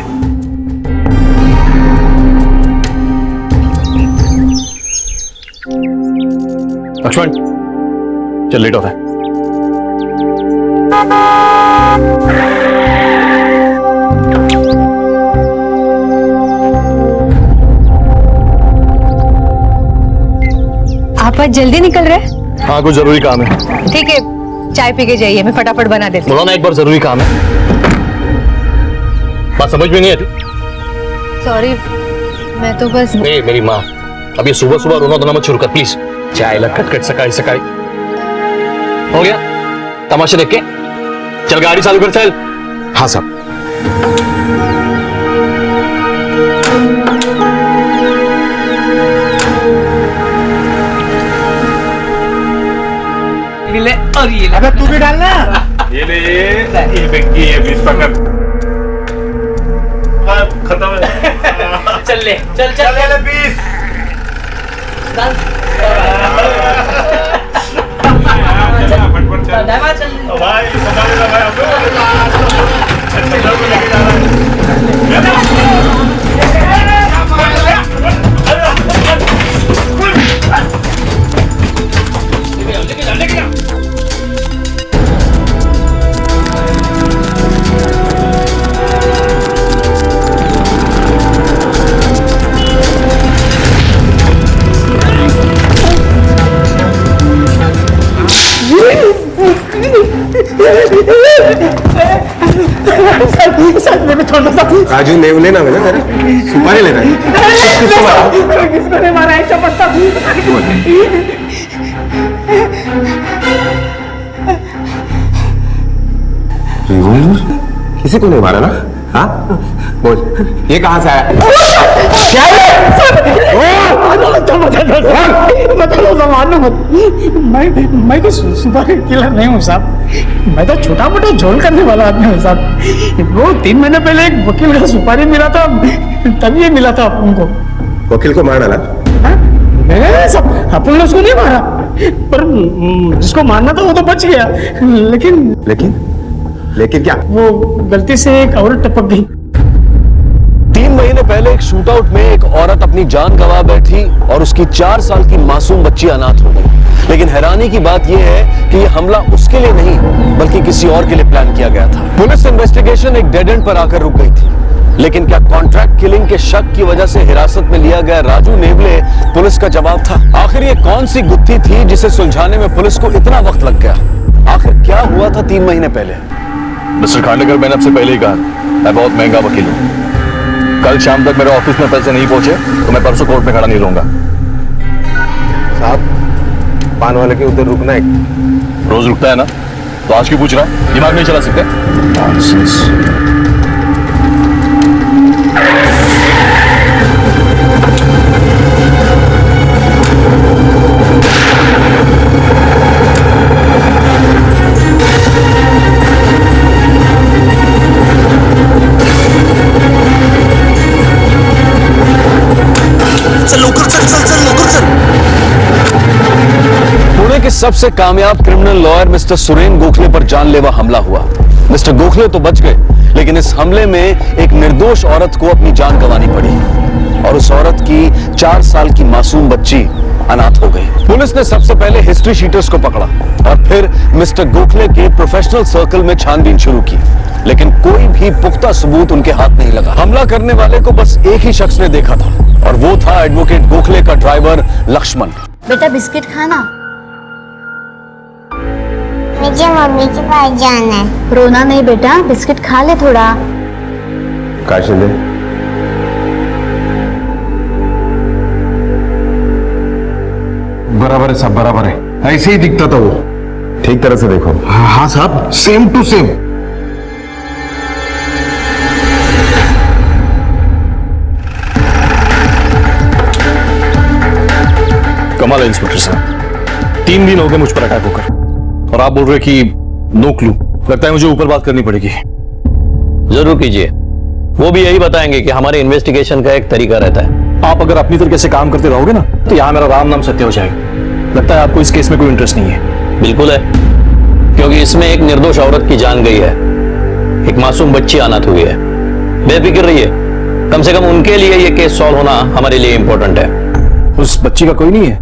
लक्ष्मण चल, लेट हो रहा है। आप आज जल्दी निकल रहे? हाँ कुछ जरूरी काम है। ठीक है चाय पी के जाइए, मैं फटाफट बना देती हूँ। बोलो ना एक बार, जरूरी काम है। बात समझ में नहीं आती? सॉरी मैं तो बस नहीं मेरी माँ, अब ये सुबह सुबह रोना धोना मत शुरू कर प्लीज। चाय लग खटखट सकाई सकाई हो गया तमाशा देख के। चल गाड़ी चालू कर चल। हाँ साहब। ले और ये ले, तू भी डालना। ये ले, ये बेटी है, बीस पकड़। खत्म है। चल ले, चल ले बीस। भाई संभालेगा राजू नेव लेना मैंने तेरा सुपारी ले रहा है। किसको ने मारा है चपट्टा? रिवॉल्वर किसी को नहीं मारा ना? हाँ बोल ये कहाँ से आया? मैं तो सुपर किलर नहीं हूँ साहब, मैं तो छोटा मोटा झोल करने वाला आदमी हूँ साहब। वो 3 महीने पहले एक वकील का सुपारी मिला था, तभी ये मिला था अपन को। वकील को मार डाला? नहीं सब अपन ने उसको नहीं मारा, पर जिसको मारना था वो तो बच गया। लेकिन क्या? वो गलती से एक औरत टपक गई। 3 महीने पहले एक शूटआउट में एक औरत अपनी जान गंवा बैठी और उसकी 4 साल की मासूम बच्ची अनाथ हो गई। लेकिन हैरानी की बात यह है कि यह हमला उसके लिए नहीं बल्कि किसी और के लिए प्लान किया गया था। पुलिस इन्वेस्टिगेशन एक डेड एंड पर आकर रुक गई थी, लेकिन क्या कॉन्ट्रैक्ट किलिंग के शक की वजह से हिरासत में लिया गया राजू नेवले पुलिस का जवाब था? आखिर ये कौन सी गुत्थी थी जिसे सुलझाने में पुलिस को इतना वक्त लग गया? आखिर क्या हुआ था 3 महीने पहले? मिस्टर खांडेकर, मैंने आपसे पहले ही कहा मैं बहुत महंगा वकील हूँ। कल शाम तक मेरे ऑफिस में पैसे नहीं पहुंचे तो मैं परसों कोर्ट में खड़ा नहीं रहूंगा। साहब पान वाले के उधर रुकना है। रोज रुकता है ना, तो आज क्यों पूछ रहा है? दिमाग नहीं चला सकते? नॉनसेंस। पुणे के सबसे कामयाब criminal lawyer mister Suren Gokhale पर जानलेवा हमला हुआ। मिस्टर गोखले तो बच गए, लेकिन इस हमले में एक निर्दोष औरत को अपनी जान गंवानी पड़ी और उस औरत की 4 साल की मासूम बच्ची अनाथ हो गई। पुलिस ने सबसे पहले हिस्ट्री शीटर्स को पकड़ा और फिर मिस्टर गोखले के प्रोफेशनल सर्कल में छानबीन शुरू की, लेकिन कोई भी पुख्ता सबूत उनके हाथ नहीं लगा। हमला करने वाले को बस एक ही शख्स ने देखा था और वो था एडवोकेट गोखले का ड्राइवर लक्ष्मण। बेटा बिस्किट खाना। मुझे मम्मी के पास जाना है। रोना नहीं बेटा, बिस्किट खा ले थोड़ा। काशिंदे, बराबर है साहब, बराबर है, ऐसे ही दिखता था वो। ठीक तरह से देखो। हाँ साहब, सेम टू सेम। कमाल है इंस्पेक्टर साहब, 3 दिन हो गए मुझ पर अटैक होकर और आप बोल रहे कि नो क्लू। लगता है मुझे ऊपर बात करनी पड़ेगी। जरूर कीजिए, वो भी यही बताएंगे कि हमारे इन्वेस्टिगेशन का एक तरीका रहता है। आप अगर अपनी तरीके से काम करते रहोगे ना तो यहाँ मेरा राम नाम सत्य हो जाएगा। लगता है आपको इस केस में कोई इंटरेस्ट नहीं है। बिल्कुल है, क्योंकि इसमें एक निर्दोष औरत की जान गई है, एक मासूम बच्ची अनाथ हुई है। बेफिक्र रहिए, कम से कम उनके लिए ये केस सॉल्व होना हमारे लिए इंपॉर्टेंट है। उस बच्ची का कोई नहीं है?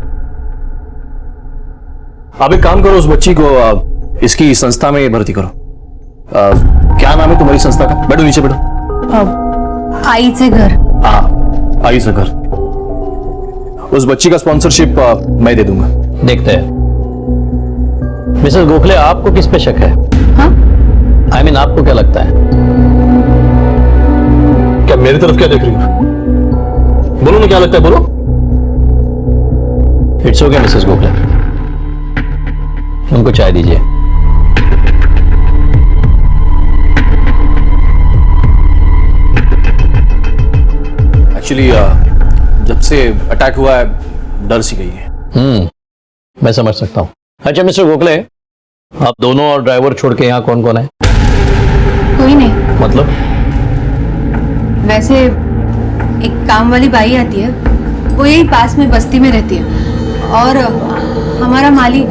आप एक काम करो, उस बच्ची को इसकी संस्था में भर्ती करो। क्या नाम है तुम्हारी संस्था का? बैठो नीचे बैठो। आई से घर। हाँ, आई से घर। उस बच्ची का स्पॉन्सरशिप मैं दे दूंगा। देखते हैं। मिसेस गोखले, आपको किस पे शक है? हाँ? I mean, आपको क्या लगता है? क्या मेरी तरफ क्या देख रही हो? बोलो ना, क्या लगता है, बोलो। इट्स ओके मिसेस गोखले, उनको चाय दीजिए। एक्चुअली जब से अटैक हुआ है डर सी गई है। मैं समझ सकता हूँ। अच्छा मिस्टर गोखले, आप दोनों और ड्राइवर छोड़ के यहाँ कौन कौन है? कोई नहीं। मतलब? वैसे एक काम वाली बाई आती है, वो यही पास में बस्ती में रहती है, और हमारा माली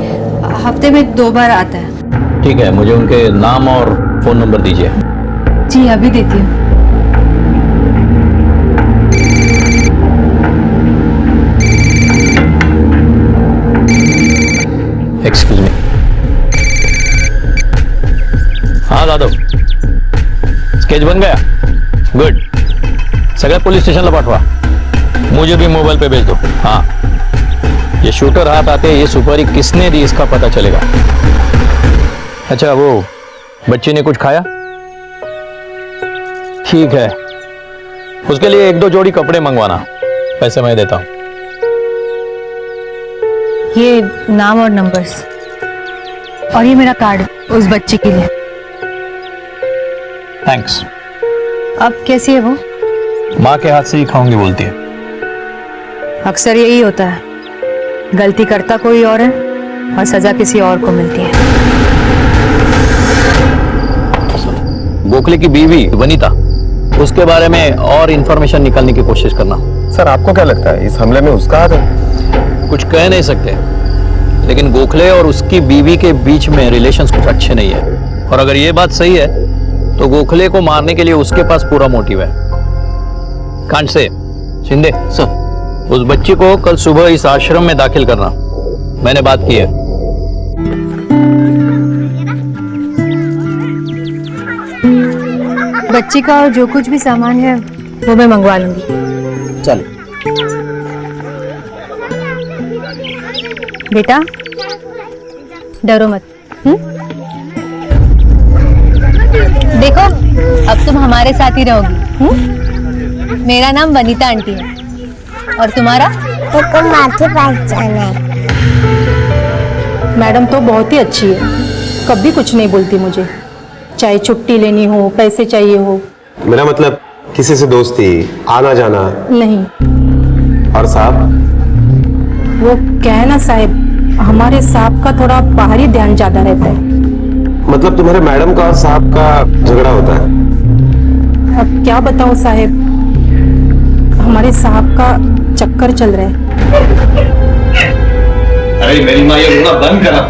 हफ्ते में 2 बार आता है। ठीक है, मुझे उनके नाम और फोन नंबर दीजिए। जी अभी देती हूँ। Excuse me. हाँ दादू, स्केच बन गया? गुड। सगळ्या पुलिस स्टेशनला पाठवा, मुझे भी मोबाइल पे भेज दो। हाँ, ये शूटर हाथ आते ये सुपारी किसने दी इसका पता चलेगा। अच्छा, वो बच्ची ने कुछ खाया? ठीक है, उसके लिए 1-2 जोड़ी कपड़े मंगवाना, पैसे मैं देता हूँ। ये नाम और नंबर्स, और ये मेरा कार्ड उस बच्ची के लिए। थैंक्स। अब कैसी है वो? माँ के हाथ से ही खाऊंगी बोलती है। अक्सर यही होता है, गलती करता कोई और है और सजा किसी और को मिलती है। गोखले की बीवी वनीता, उसके बारे में और इंफॉर्मेशन निकालने की कोशिश करना। सर, आपको क्या लगता है इस हमले में उसका हाथ है? कुछ कह नहीं सकते, लेकिन गोखले और उसकी बीवी के बीच में रिलेशंस कुछ अच्छे नहीं है, और अगर ये बात सही है तो गोखले को मारने के लिए उसके पास पूरा मोटिव है। कांट से शिंदे सर, उस बच्ची को कल सुबह इस आश्रम में दाखिल करना, मैंने बात की है। बच्ची का और जो कुछ भी सामान है वो मैं मंगवा लूंगी। चल बेटा डरो मत। देखो अब तुम हमारे साथ ही रहोगी। मेरा नाम वनीता आंटी है, और तुम्हारा? तो माँ के पास जाना है। मैडम तो बहुत ही अच्छी है, कभी कुछ नहीं बोलती मुझे, चाहे छुट्टी लेनी हो, पैसे चाहिए हो। मेरा मतलब किसी से दोस्ती, आना जाना नहीं। और साहब? वो क्या है ना साहब, हमारे साहब का थोड़ा बाहरी ध्यान ज्यादा रहता है। मतलब तुम्हारे मैडम का और साहब का झगड़ा होता है? अब क्या बताऊं साहब, हमारे साहब का चक्कर चल रहा है। अरे मेरी माँ, ये रोना बंद करा।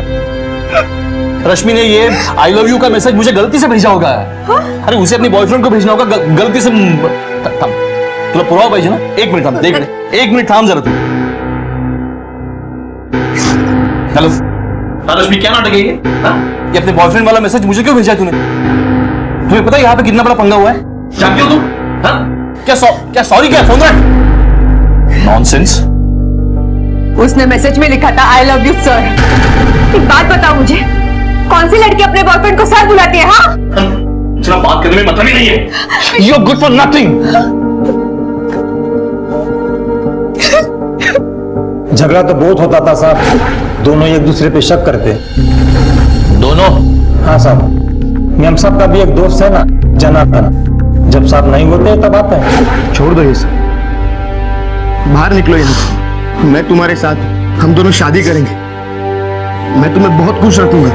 रश्मि ने ये आई लव यू का मैसेज मुझे गलती से भेजा होगा। हाँ? अरे उसे अपनी बॉयफ्रेंड को भेजना होगा गलती से। तुला पुरावा पाहिजे ना? 1 मिनिट थांब, देख ले। 1 मिनिट थांब जरा तू। हेलो रश्मि, क्या नाटक है ये? ये अपने बॉयफ्रेंड वाला मैसेज मुझे क्यों भेजा है तूने? तुम्हें पता है यहाँ पे कितना बड़ा पंगा हुआ है? जानती हो तुम? क्या सॉरी क्या फोन रख? नॉनसेंस। उसने मैसेज में लिखा था आई लव यू सर। एक बात बताओ मुझे, कौन सी लड़की अपने बॉयफ्रेंड को सर बुलाती है? हाँ, चलो बात करने में मतलब ही नहीं है। You are good for nothing. झगड़ा तो बहुत होता था साहब, दोनों एक दूसरे पे शक करते। दोनों? हाँ साहब, हम सब का भी एक दोस्त है ना, जनार्दन, जब साहब नहीं होते तब आता है। छोड़ दो ये सब, बाहर निकलो यहाँ से। मैं तुम्हारे साथ, हम दोनों शादी करेंगे। मैं तुम्हें बहुत खुश रखूंगा।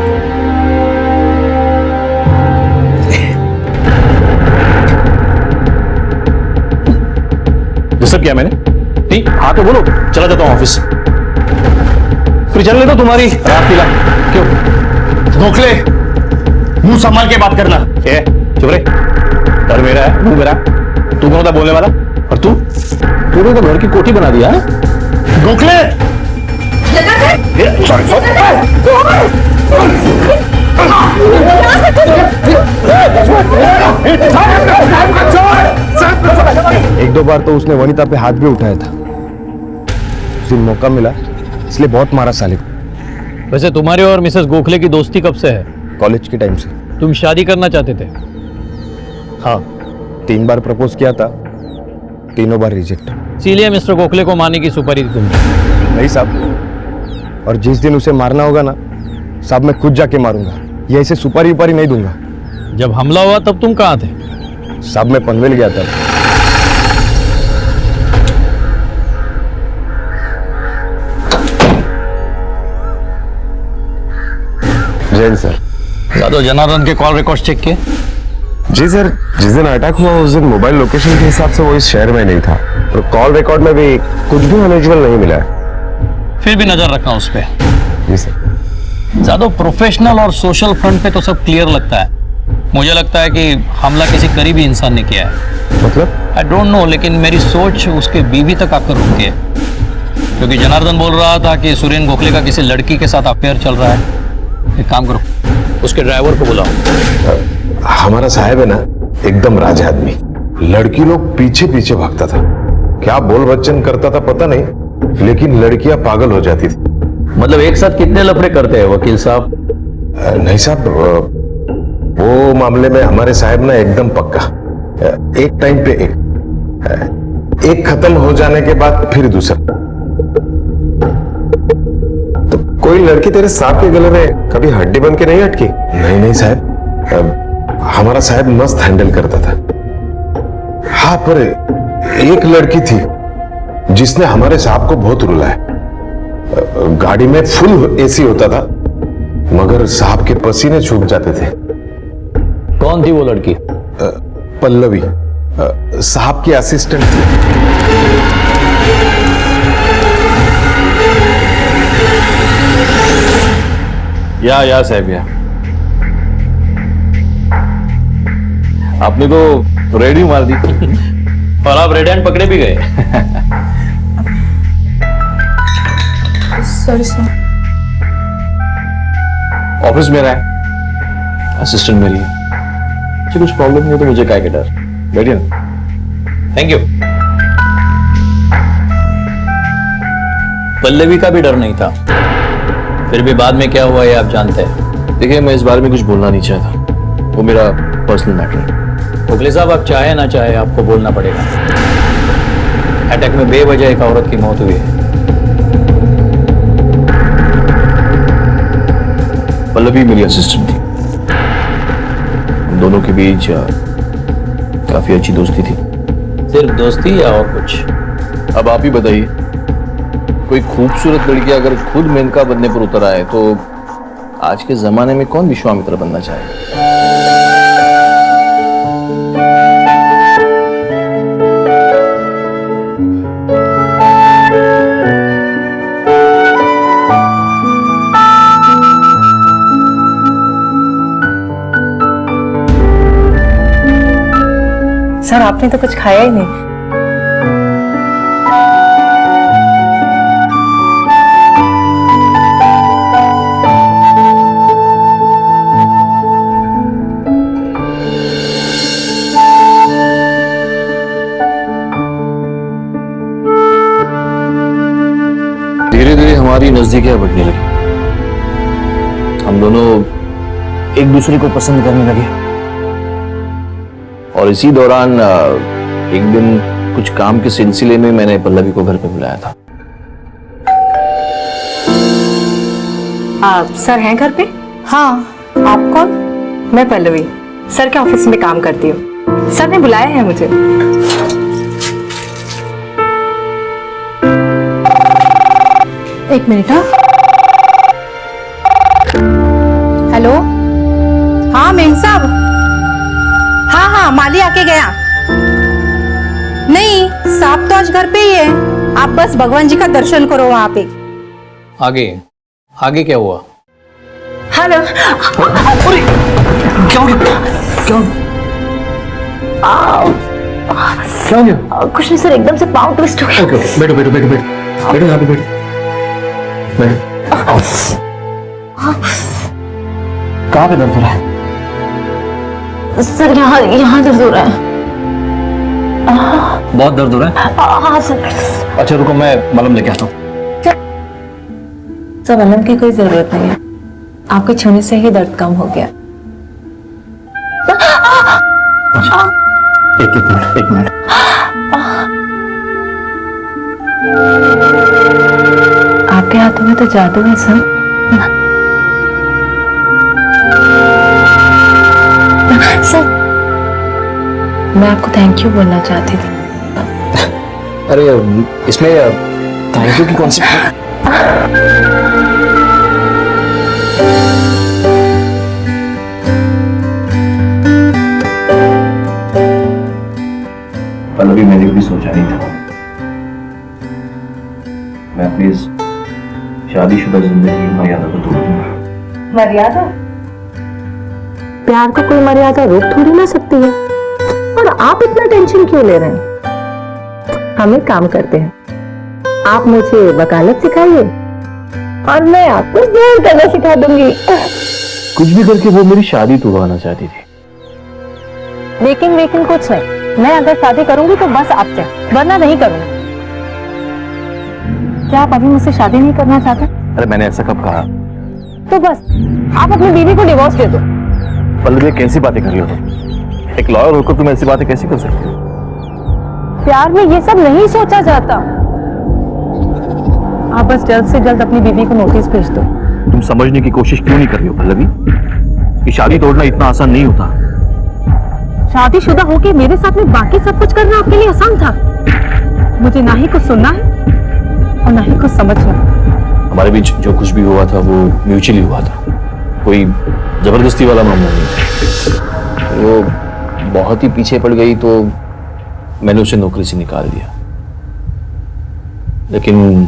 डिस्टर्ब किया मैंने? ठीक, हाँ तो बोलो, चला जाता हूँ ऑफिस। फिर चलने दो तुम्हारी रात पीला। क्यों? गोखले, मुंह संभाल के बात करना। चुप रहे, घर मेरा है, मुंह मेरा। तू कौन था बोलने वाला? और तूने तो घर की कोठी बना दिया है। गोखले, एक दो बार तो उसने वनिता पे हाथ भी उठाया था। उस दिन मौका मिला इसलिए बहुत मारा साले को। वैसे तुम्हारे और मिसेस गोखले की दोस्ती कब से है? कॉलेज के टाइम से। तुम शादी करना चाहते थे? हाँ, 3 बार प्रपोज किया था, तीनों बार रिजेक्ट। इसीलिए मिस्टर गोखले को मारने की सुपारी दी तुमने? नहीं साहब, और जिस दिन उसे मारना होगा ना साहब, मैं खुद जाके मारूंगा। ये ऐसे सुपारी उपारी नहीं दूंगा। जब हमला हुआ तब तुम कहाँ थे? साहब मैं पनवेल गया था। जैन सर। यादव, जनार्दन के कॉल रिकॉर्ड चेक किए? जी सर, जिस दिन अटैक हुआ उस दिन मोबाइल लोकेशन के हिसाब से वो इस शहर में नहीं था और कॉल रिकॉर्ड में भी कुछ भी अनयूजुअल नहीं मिला है। फिर भी नजर रखना उस पे। जी सर। ज्यादा प्रोफेशनल और सोशल फ्रंट पे तो सब क्लियर लगता है। मुझे लगता है कि हमला किसी करीबी इंसान ने किया है। मतलब? आई डोंट नो, लेकिन मेरी सोच उसके बीवी तक आकर रुकी है। क्योंकि जनार्दन बोल रहा था कि सुरेन गोखले का किसी लड़की के साथ अफेयर चल रहा है। एक काम करो, उसके ड्राइवर को बुलाओ। हमारा साहब है ना एकदम राजा आदमी, लड़की लोग पीछे पीछे भागता था, क्या बोल बच्चन करता था पता नहीं, लेकिन लड़कियां पागल हो जाती थी। मतलब एक साथ कितने लफड़े करते हैं वकील साहब? नहीं साहब, वो मामले में हमारे साहब ना एकदम पक्का, एक टाइम पे एक खत्म हो जाने के बाद फिर दूसरा। तो कोई लड़की तेरे सांप के गले में कभी हड्डी बन के नहीं अटकी? नहीं साहब, हमारा साहब मस्त हैंडल करता था। हाँ, पर एक लड़की थी जिसने हमारे साहब को बहुत रुलाया। गाड़ी में फुल एसी होता था मगर साहब के पसीने छूट जाते थे। कौन थी वो लड़की? पल्लवी, साहब की असिस्टेंट थी। या साहब या, आपने तो रेडी मार दी और आप रेड हैंड पकड़े भी गए। Sorry sir. ऑफिस मेरा है, असिस्टेंट मेरी है। मुझे कुछ प्रॉब्लम नहीं है तो मुझे काय के डर। बैठिए ना। Thank you. पल्लवी का भी डर नहीं था, फिर भी बाद में क्या हुआ ये आप जानते हैं। देखिए, मैं इस बारे में कुछ बोलना नहीं चाहता, वो मेरा पर्सनल मैटर है। गोखले साहब, आप चाहे ना चाहे आपको बोलना पड़ेगा। अटैक में बेवजह एक औरत की मौत हुई है। पल्लवी मेरी असिस्टेंट थी, हम दोनों के बीच काफी अच्छी दोस्ती थी। सिर्फ दोस्ती या और कुछ? अब आप ही बताइए, कोई खूबसूरत लड़की अगर खुद मेनका बनने पर उतर आए तो आज के जमाने में कौन विश्वामित्र बनना चाहेगा? सर, आपने तो कुछ खाया ही नहीं। हमारी नजदीकियां बढ़ने लगी। हम दोनों एक दूसरे को पसंद करने लगे और इसी दौरान एक दिन कुछ काम के सिलसिले में मैंने पल्लवी को घर पे बुलाया था। सर हैं घर पे? हाँ। आप कौन? मैं पल्लवी, सर के ऑफिस में काम करती हूँ। सर ने बुलाया है मुझे। एक मिनट। हाँ, हेलो। हाँ मेम साहब। हाँ हाँ, माली आके गया। नहीं, साहब तो आज घर पे ही है। आप बस भगवान जी का दर्शन करो वहां पे। आगे आगे क्या हुआ? हेलो। क्या हो गया? कुछ नहीं सर, एकदम से पाँव ट्विस्ट हो गया। ओके बैठो बैठो बैठो बैठो बैठो, यहाँ पे बैठो। कहाँ पे दर्द हो रहा है? सर यहाँ दर्द हो रहा है। बहुत दर्द हो रहा है? हाँ सर। अच्छा रुको, मैं मलम लेके आता हूँ। सर मलम की कोई जरूरत नहीं है, आपके छूने से ही दर्द कम हो गया। एक मिनट। आपके हाथों में तो जादू है सर। सर मैं आपको थैंक यू बोलना चाहती थी। अरे इसमें थैंक यू की कौन सी? पल्लवी, मैंने भी सोचा नहीं था मैं अपनी इस शादीशुदा जिंदगी की मर्यादा को तोड़ दूंगा। मर्यादा? प्यार को कोई मर्यादा रोक थोड़ी ना सकती है। और आप इतना टेंशन क्यों ले रहे हैं? हम एक काम करते हैं, आप मुझे वकालत सिखाइए और मैं आपको जोर करना सिखा दूंगी। कुछ भी करके वो मेरी शादी तोड़वाना चाहती थी। लेकिन कुछ नहीं, मैं अगर शादी करूंगी तो बस आपसे, वरना नहीं करूंगी। क्या आप अभी मुझसे शादी नहीं करना चाहते? अरे मैंने ऐसा कब कहा? तो बस आप अपनी बीवी को डिवोर्स दे दो। पल्लवी, कैसी बातें कर रही हो तुम? एक लॉयर होकर तुम ऐसी बातें कैसे कर सकती हो? प्यार में ये सब नहीं सोचा जाता। आप बस जल्द से जल्द अपनी बीवी को नोटिस भेज दो। तुम समझने की कोशिश क्यों नहीं कर रही हो पल्लवी कि शादी तोड़ना इतना आसान नहीं होता। शादीशुदा होके मेरे साथ में बाकी सब कुछ करना आपके लिए आसान था। मुझे ना ही कुछ सुनना है और ना ही कुछ समझना। हमारे बीच जो कुछ भी हुआ था वो म्यूचुअली हुआ था, कोई जबरदस्ती वाला मामला नहीं। वो बहुत ही पीछे पड़ गई तो मैंने उसे नौकरी से निकाल दिया। लेकिन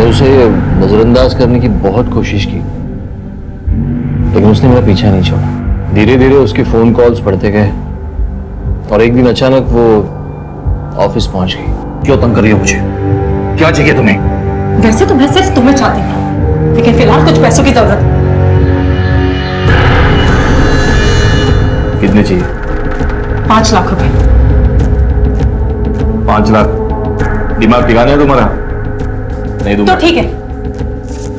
उसे नजरअंदाज करने की बहुत कोशिश की, लेकिन उसने मेरा पीछा नहीं छोड़ा। धीरे धीरे उसके फोन कॉल्स बढ़ते गए और एक दिन अचानक वो ऑफिस पहुंच गई। क्यों तंग कर रही हो मुझे? क्या चाहिए तुम्हें? वैसे तो मैं सिर्फ तुम्हें चाहती हूँ, लेकिन फिलहाल कुछ पैसों की जरूरत। कितने चाहिए? 5 लाख रुपए। 5 लाख? दिमाग ठिकाना है तुम्हारा? नहीं दूंगा। तो ठीक है,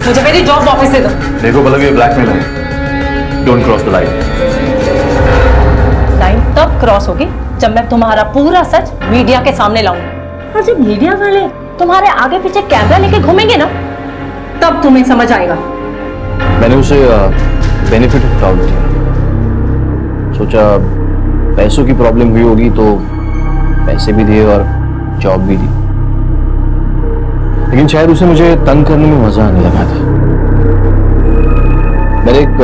मुझे मेरी जॉब वापस दे दो। देखो पल्लवी, ब्लैकमेल है, don't cross the line. Line तब क्रॉस होगी जब मैं तुम्हारा पूरा सच मीडिया के सामने लाऊंगी। और जब मीडिया वाले तुम्हारे आगे पीछे कैमरा लेके घूमेंगे ना, तब तुम्हें समझ आएगा। मैंने उसे बेनिफिट ऑफ डाउट दिया, सोचा पैसों की प्रॉब्लम हुई होगी तो पैसे भी दिए और जॉब भी दी, लेकिन शायद उसे मुझे तंग करने में मजा आने लगा था। मेरे एक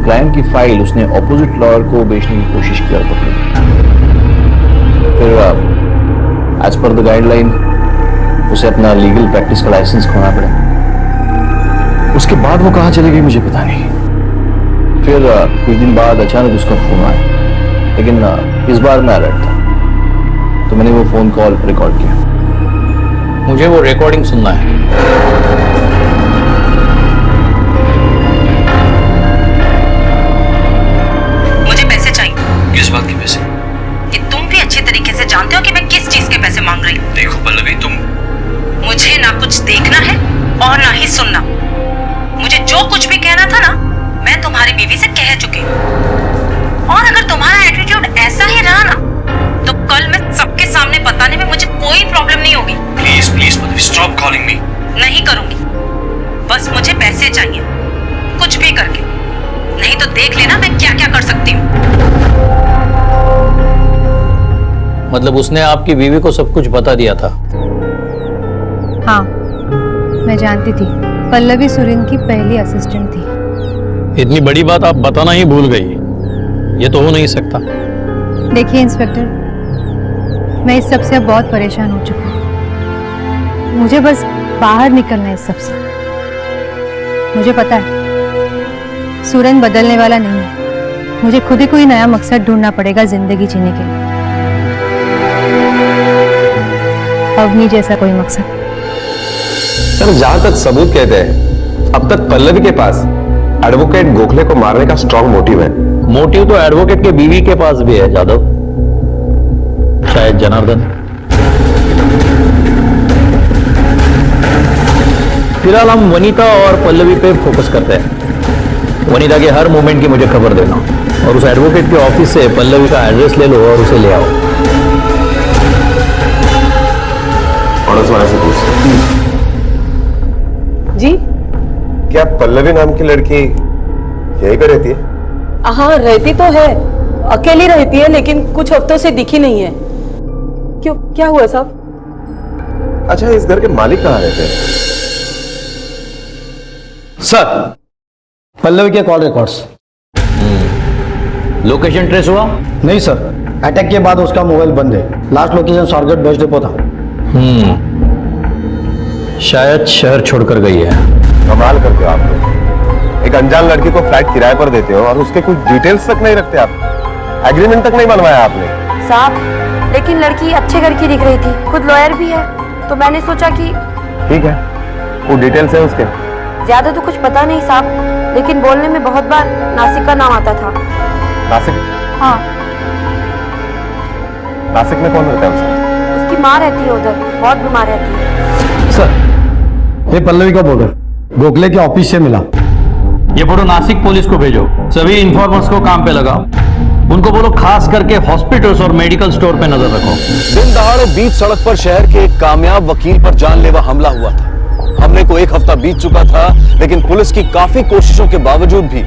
क्लाइंट की फाइल उसने ऑपोजिट लॉयर को बेचने की कोशिश किया, फिर एज पर द गाइडलाइन उसे अपना लीगल प्रैक्टिस का लाइसेंस खोना पड़ा। उसके बाद वो कहाँ चली गई मुझे पता नहीं। फिर कुछ दिन बाद अचानक उसका फोन आया, लेकिन इस बार मैं अलर्ट था तो मैंने वो फोन कॉल रिकॉर्ड किया। मुझे वो रिकॉर्डिंग सुनना है। मुझे पैसे चाहिए। किस बात के पैसे? कि तुम भी अच्छे तरीके से जानते हो कि मैं किस चीज के पैसे मांग रही हूँ। देखो पल्लवी, तुम मुझे ना कुछ देखना है और ना ही सुनना। मुझे जो कुछ भी कहना था ना, मैं तुम्हारी बीवी से कह चुकी हूँ। और अगर तुम्हारा एटीट्यूड ऐसा ही रहा ना, तो कल मैं सबके सामने बताने में मुझे कोई प्रॉब्लम नहीं होगी। Please please Pallavi, stop calling me. नहीं करूंगी, बस मुझे पैसे चाहिए, कुछ भी करके। नहीं तो देख लेना मैं क्या क्या कर सकती हूँ। मतलब उसने आपकी बीवी को सब कुछ बता दिया था? हाँ, मैं जानती थी। पल्लवी सुरेंद्र की पहली असिस्टेंट थी। इतनी बड़ी बात आप बताना ही भूल गई, ये तो हो नहीं सकता। देखिए इंस्पेक्टर, मैं इस सब से अब बहुत परेशान हो चुकी हूँ। मुझे बस बाहर निकलना है इस सब से। मुझे पता है सुरेंद्र बदलने वाला नहीं है। मुझे खुद ही कोई नया मकसद ढूंढना पड़ेगा जिंदगी जीने के लिए। अवनी जैसा कोई मकसद। सर, जहां तक सबूत कहते हैं, अब तक पल्लवी के पास एडवोकेट गोखले को मारने का स्ट्रॉन्ग मोटिव है। मोटिव तो एडवोकेट के बीवी के पास भी है जादव, शायद जनार्दन। फिलहाल हम वनीता और पल्लवी पे फोकस करते हैं। वनीता के हर मूवमेंट की मुझे खबर देना, और उस एडवोकेट के ऑफिस से पल्लवी का एड्रेस ले लो और उसे ले आओ। पड़ोस वाले से पूछ जी। क्या पल्लवी नाम की लड़की यहीं पे रहती है? हाँ, रहती तो है, अकेली रहती है, लेकिन कुछ हफ्तों से दिखी नहीं है। क्यों, क्या हुआ साहब? अच्छा, इस घर के मालिक कहाँ रहते हैं? सर, पल्लवी के कॉल रिकॉर्ड्स। लोकेशन ट्रेस हुआ? नहीं सर, अटैक के बाद उसका मोबाइल बंद है। Last location Swargate bus depot था। शायद शहर छोड़कर गई है। कमाल करते हो आप लोग। एक अनजान लड़की को फ्लैट किराए पर देते हो और उसके कुछ डिटेल्स तक नहीं रखते आप। एग्रीमेंट तक नहीं बनवाया आपने। साहब, लेकिन लड़की अच्छे घर की दिख रही थी, खुद लॉयर भी है, तो मैंने सोचा कि। ठीक है, वो डिटेल्स है उसके? ज्यादा तो कुछ पता नहीं साहब, लेकिन बोलने में बहुत बार नासिक का नाम आता था। नासिक? हाँ। नासिक में कौन रहता है उसका? उसकी माँ रहती है उधर, बहुत बीमार रहती है। सर, ये पल्लवी का बोर्डर गोखले के ऑफिस से मिला। ये फोटो नासिक पुलिस को भेजो, सभी इन्फॉर्मर्स को काम पे लगाओ। उनको बोलो खास करके हॉस्पिटल्स और मेडिकल स्टोर पे नजर रखो। दिन दहाड़े बीच सड़क पर शहर के एक कामयाब वकील पर जानलेवा हमला हुआ था। हमले को एक हफ्ता बीत चुका था, लेकिन पुलिस की काफी कोशिशों के बावजूद भी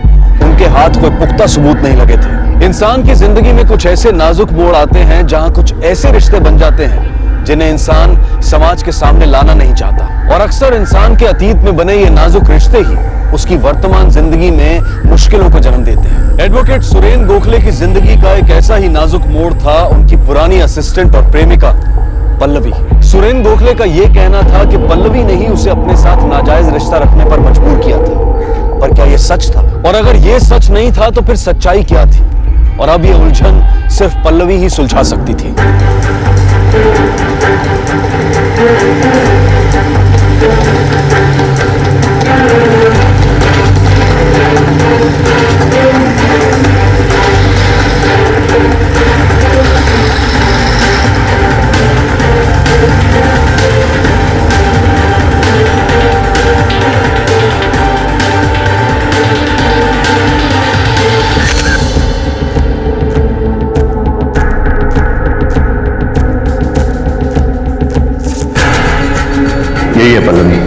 उनके हाथ कोई पुख्ता सबूत नहीं लगे थे। इंसान की जिंदगी में कुछ ऐसे नाजुक मोड़ आते हैं जहां कुछ ऐसे रिश्ते बन जाते हैं जिन्हें इंसान समाज के सामने लाना नहीं चाहता, और अक्सर इंसान के अतीत में बने ये नाजुक रिश्ते ही उसकी वर्तमान जिंदगी में मुश्किलों को जन्म देते हैं। एडवोकेट सुरेंद्र गोखले की जिंदगी का एक ऐसा ही नाजुक मोड़ था उनकी पुरानी असिस्टेंट और प्रेमिका पल्लवी। सुरेंद्र गोखले का यह कहना था कि पल्लवी ने ही उसे अपने साथ नाजायज रिश्ता रखने पर मजबूर किया था, पर क्या यह सच था? और अगर यह सच नहीं था तो फिर सच्चाई क्या थी? और अब यह उलझन सिर्फ पल्लवी ही सुलझा सकती थी। यही है पल्लवी।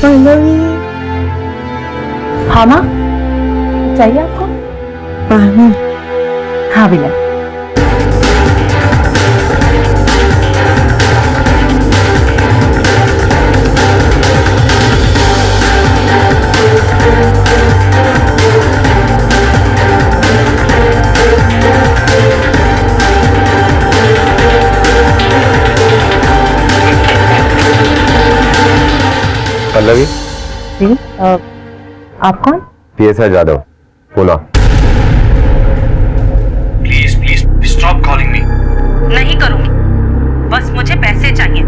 पल्लवी, चाहिए आपको? पानी? हाँ भैया। पल्लवी, जी, आप कौन? PSI Jadhav, Pune. Please please stop calling me. नहीं करूंगी, बस मुझे पैसे चाहिए,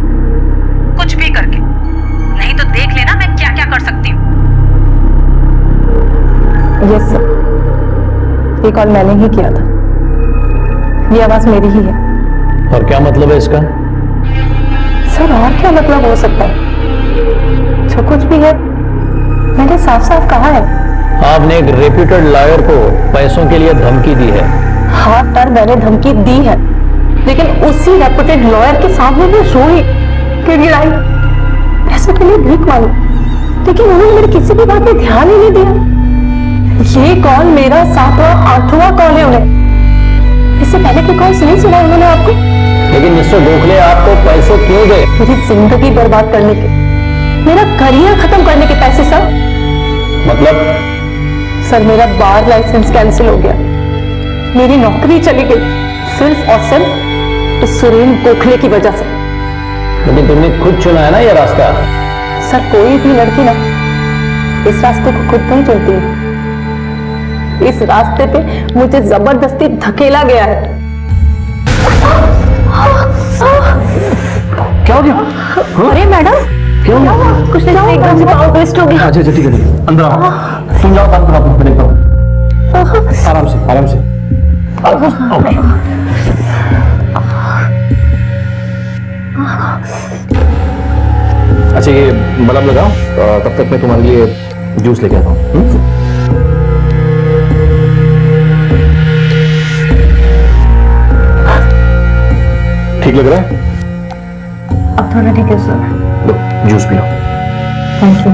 कुछ भी करके, नहीं तो देख लेना मैं क्या क्या कर सकती हूँ। यस सर, ये कॉल मैंने ही किया था, ये आवाज मेरी ही है। और क्या मतलब है इसका? सर और क्या मतलब हो सकता है? जो कुछ भी है मैंने साफ साफ कहा है। आपने एक रेप्यूटेड लॉयर को पैसों के लिए धमकी दी है। हाँ सर, मैंने धमकी दी है, लेकिन उसी रेप्यूटेड लॉयर के सामने मैं रोई, गिड़गिड़ाई, पैसों के लिए भीख मांगी, लेकिन उन्होंने मेरी किसी भी बात पे ध्यान ही नहीं दिया। ये कॉल मेरा 7वां 8वां कॉल है उन्हें। इससे पहले की कॉल नहीं सुना उन्होंने आपको? लेकिन मिस्टर गोखले आपको पैसे क्यों दे? मेरी जिंदगी बर्बाद करने के, मेरा करियर खत्म करने के पैसे सर। मतलब? सर मेरा बार लाइसेंस कैंसिल हो गया, मेरी नौकरी चली गई, सिर्फ और सिर्फ इस सुरेंद्र गोखले की वजह से। लेकिन तुमने खुद चुना है ना ये रास्ता। सर कोई भी लड़की ना इस रास्ते को खुद नहीं चुनती है, इस रास्ते पे मुझे जबरदस्ती धकेला गया है। क्या हो गया? अरे मैडम, क्यों? कुछ नहीं, एकदम से पावर ब्रेस्ट हो गया। अच्छा अच्छा ठीक है, अंदर आओ, तुम जाओ, काम करो, आपको देखता हूँ। आराम से आराम से। अच्छा ये मलहम लगाओ, तब तक मैं तुम्हारे लिए जूस लेके आता हूँ। ठीक लग रहा है? अब थोड़ा ठीक है sir. Low juice P low. Thank you.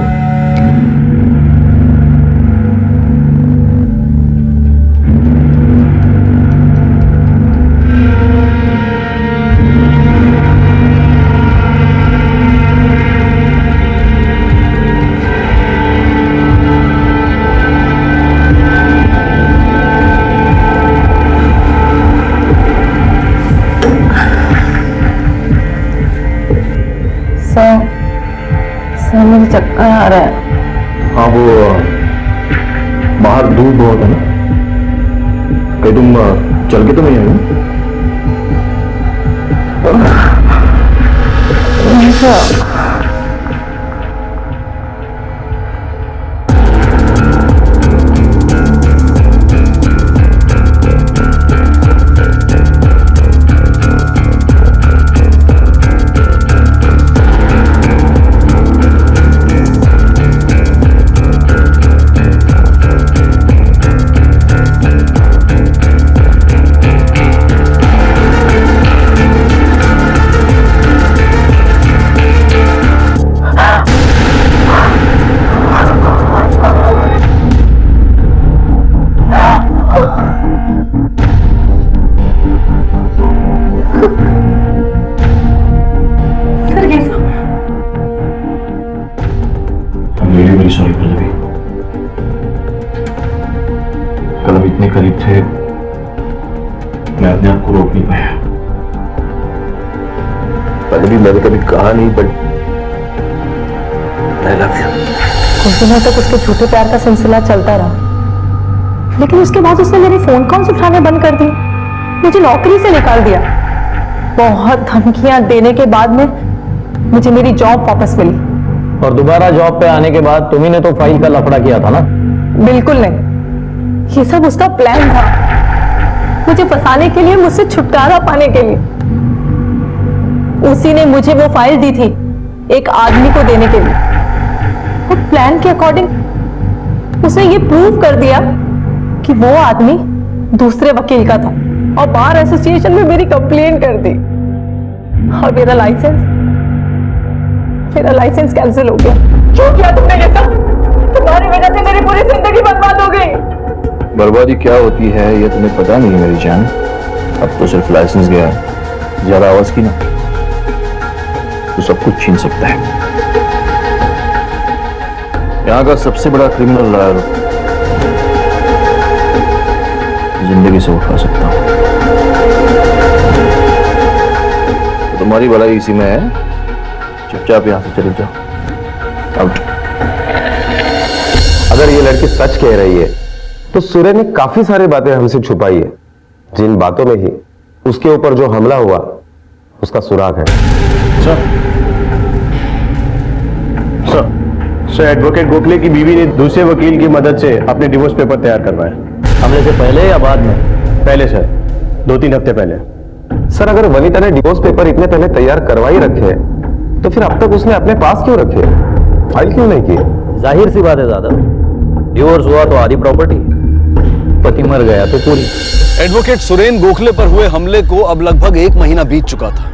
Sir मुझे चक्कर आ रहा है। हाँ वो बाहर धूप बहुत है ना, कहीं तुम चल के तो नहीं आई? सॉरी पल्लवी, कल हम इतने करीब थे, मैं अपने आप को रोक नहीं पाया। पल्लवी मैंने कभी कहा नहीं, बट आई लव यू। कुछ दिनों तक उसके झूठे प्यार का सिलसिला चलता रहा, लेकिन उसके बाद उसने मेरे फोन कॉल्स उठाने बंद कर दिए, मुझे नौकरी से निकाल दिया। बहुत धमकियां देने के बाद में मुझे मेरी जॉब वापस मिली। और दोबारा जॉब पे आने के बाद तुम्ही ने तो फाइल का लफड़ा किया था ना? बिल्कुल नहीं, ये सब उसका प्लान था, मुझे फंसाने के लिए, मुझसे छुटकारा पाने के लिए। उसी ने मुझे वो फाइल दी थी एक आदमी को देने के लिए, और प्लान के अकॉर्डिंग उसने ये प्रूव कर दिया कि वो आदमी दूसरे वकील का था, और बार एसोसिएशन में मेरी कंप्लेन कर दी, और मेरा लाइसेंस कैंसिल हो गया। क्यों किया तुमने ये सब? तुम्हारी वजह से मेरी पूरी जिंदगी बर्बाद हो गई। बर्बादी क्या होती है ये तुम्हें पता नहीं मेरी जान। अब तो सिर्फ लाइसेंस गया, ज्यादा आवाज की ना तो सब कुछ छीन सकता है। यहाँ का सबसे बड़ा क्रिमिनल लॉयर जिंदगी से उठा सकता हूँ। तो तुम्हारी भलाई इसी में है, चुपचाप यहाँ से चले जाओ। आउट। अगर ये लड़की सच कह रही है तो सूर्य ने काफी सारी बातें हमसे छुपाई है, जिन बातों में ही उसके ऊपर जो हमला हुआ उसका सुराग है। सर, एडवोकेट गोखले की बीवी ने दूसरे वकील की मदद से अपने डिवोर्स पेपर तैयार करवाए। हमले से पहले या बाद में? पहले सर, 2-3 हफ्ते पहले। सर, अगर वनिता ने डिवोर्स पेपर इतने पहले तैयार करवाई रखे तो फिर अब तक उसने अपने पास क्यों रखे, फाइल क्यों नहीं की? जाहिर सी बात है दादा, डिवोर्स हुआ तो आधी प्रॉपर्टी, पति मर गया तो पूरी। एडवोकेट सुरेन गोखले पर हुए हमले को अब लगभग 1 महीना बीत चुका था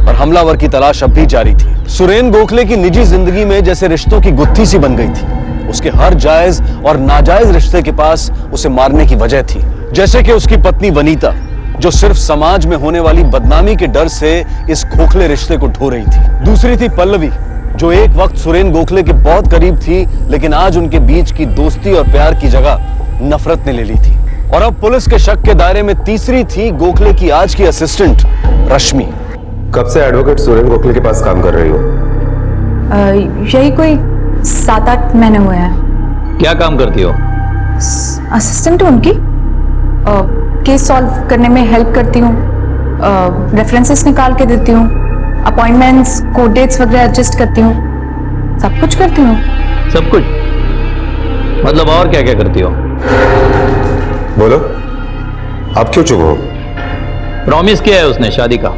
और हमलावर की तलाश अब भी जारी थी। सुरेन गोखले की निजी जिंदगी में जैसे रिश्तों की गुत्थी सी बन गई थी। उसके हर जायज और नाजायज रिश्ते के पास उसे मारने की वजह थी, जैसे कि उसकी पत्नी वनीता, जो सिर्फ समाज में होने वाली बदनामी के डर से इस खोखले रिश्ते को ढो रही थी। दूसरी थी पल्लवी, जो एक वक्त सुरेन गोखले के बहुत करीब थी, लेकिन आज उनके बीच की दोस्ती और प्यार की जगह नफरत ने ले ली थी। और अब पुलिस के शक के दायरे में तीसरी थी गोखले की आज की असिस्टेंट रश्मि। कब से एडवोकेट सुरेन गोखले के पास काम कर रही हो? यही कोई 7-8 महीने हुए हैं। क्या काम करती हो? असिस्टेंट हूँ उनकी, केस सॉल्व करने में हेल्प करती हूँ, रेफरेंसेस निकाल के देती हूँ, अपॉइंटमेंट्स, कोर्ट डेट्स वगैरह एडजस्ट करती हूँ, सब कुछ करती हूँ। सब कुछ मतलब और क्या क्या करती हो? बोलो, आप क्यों चुप हो? प्रॉमिस किया है उसने शादी का।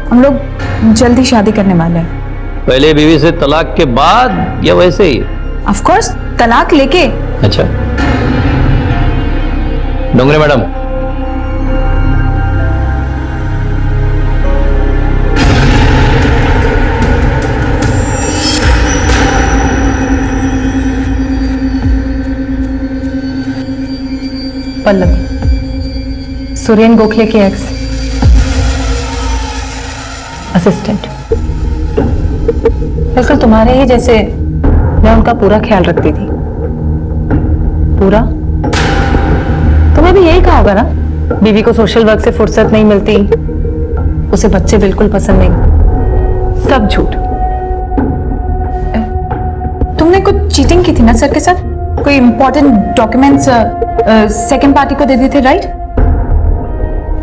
हम लोग जल्दी शादी करने वाले हैं। पहले बीवी से तलाक के बाद या वैसे ही? ऑफ कोर्स तलाक लेके। अच्छा, डोंगरे मैडम, पल्लवी, सुरेन गोखले के एक्स असिस्टेंट। बिल्कुल तुम्हारे ही जैसे मैं उनका पूरा ख्याल रखती थी। पूरा? तुम्हें भी यही कहा होगा ना, बीवी को सोशल वर्क से फुर्सत नहीं मिलती, उसे बच्चे बिल्कुल पसंद नहीं। सब झूठ। तुमने कुछ चीटिंग की थी ना सर के साथ? कोई इंपॉर्टेंट डॉक्यूमेंट्स सेकंड पार्टी को दे दिए थे, राइट?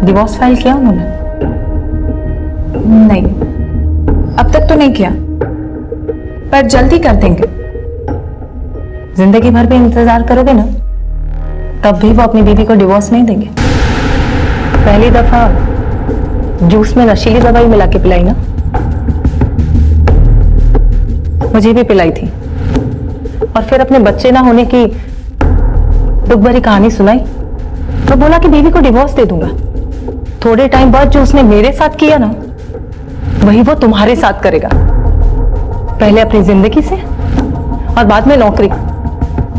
डिवोर्स फाइल किया उन्होंने? नहीं, अब तक तो नहीं किया, पर जल्दी कर देंगे। जिंदगी भर भी इंतजार करोगे ना, तब भी वो अपनी बीवी को डिवोर्स नहीं देंगे। पहली दफा जूस में नशीली दवाई मिला के पिलाई ना, मुझे भी पिलाई थी, और फिर अपने बच्चे ना होने की दुख भरी कहानी सुनाई तो बोला कि बीवी को डिवोर्स दे दूंगा। थोड़े टाइम बाद जो उसने मेरे साथ किया ना, वही वो तुम्हारे साथ करेगा। पहले अपनी जिंदगी से और बाद में नौकरी,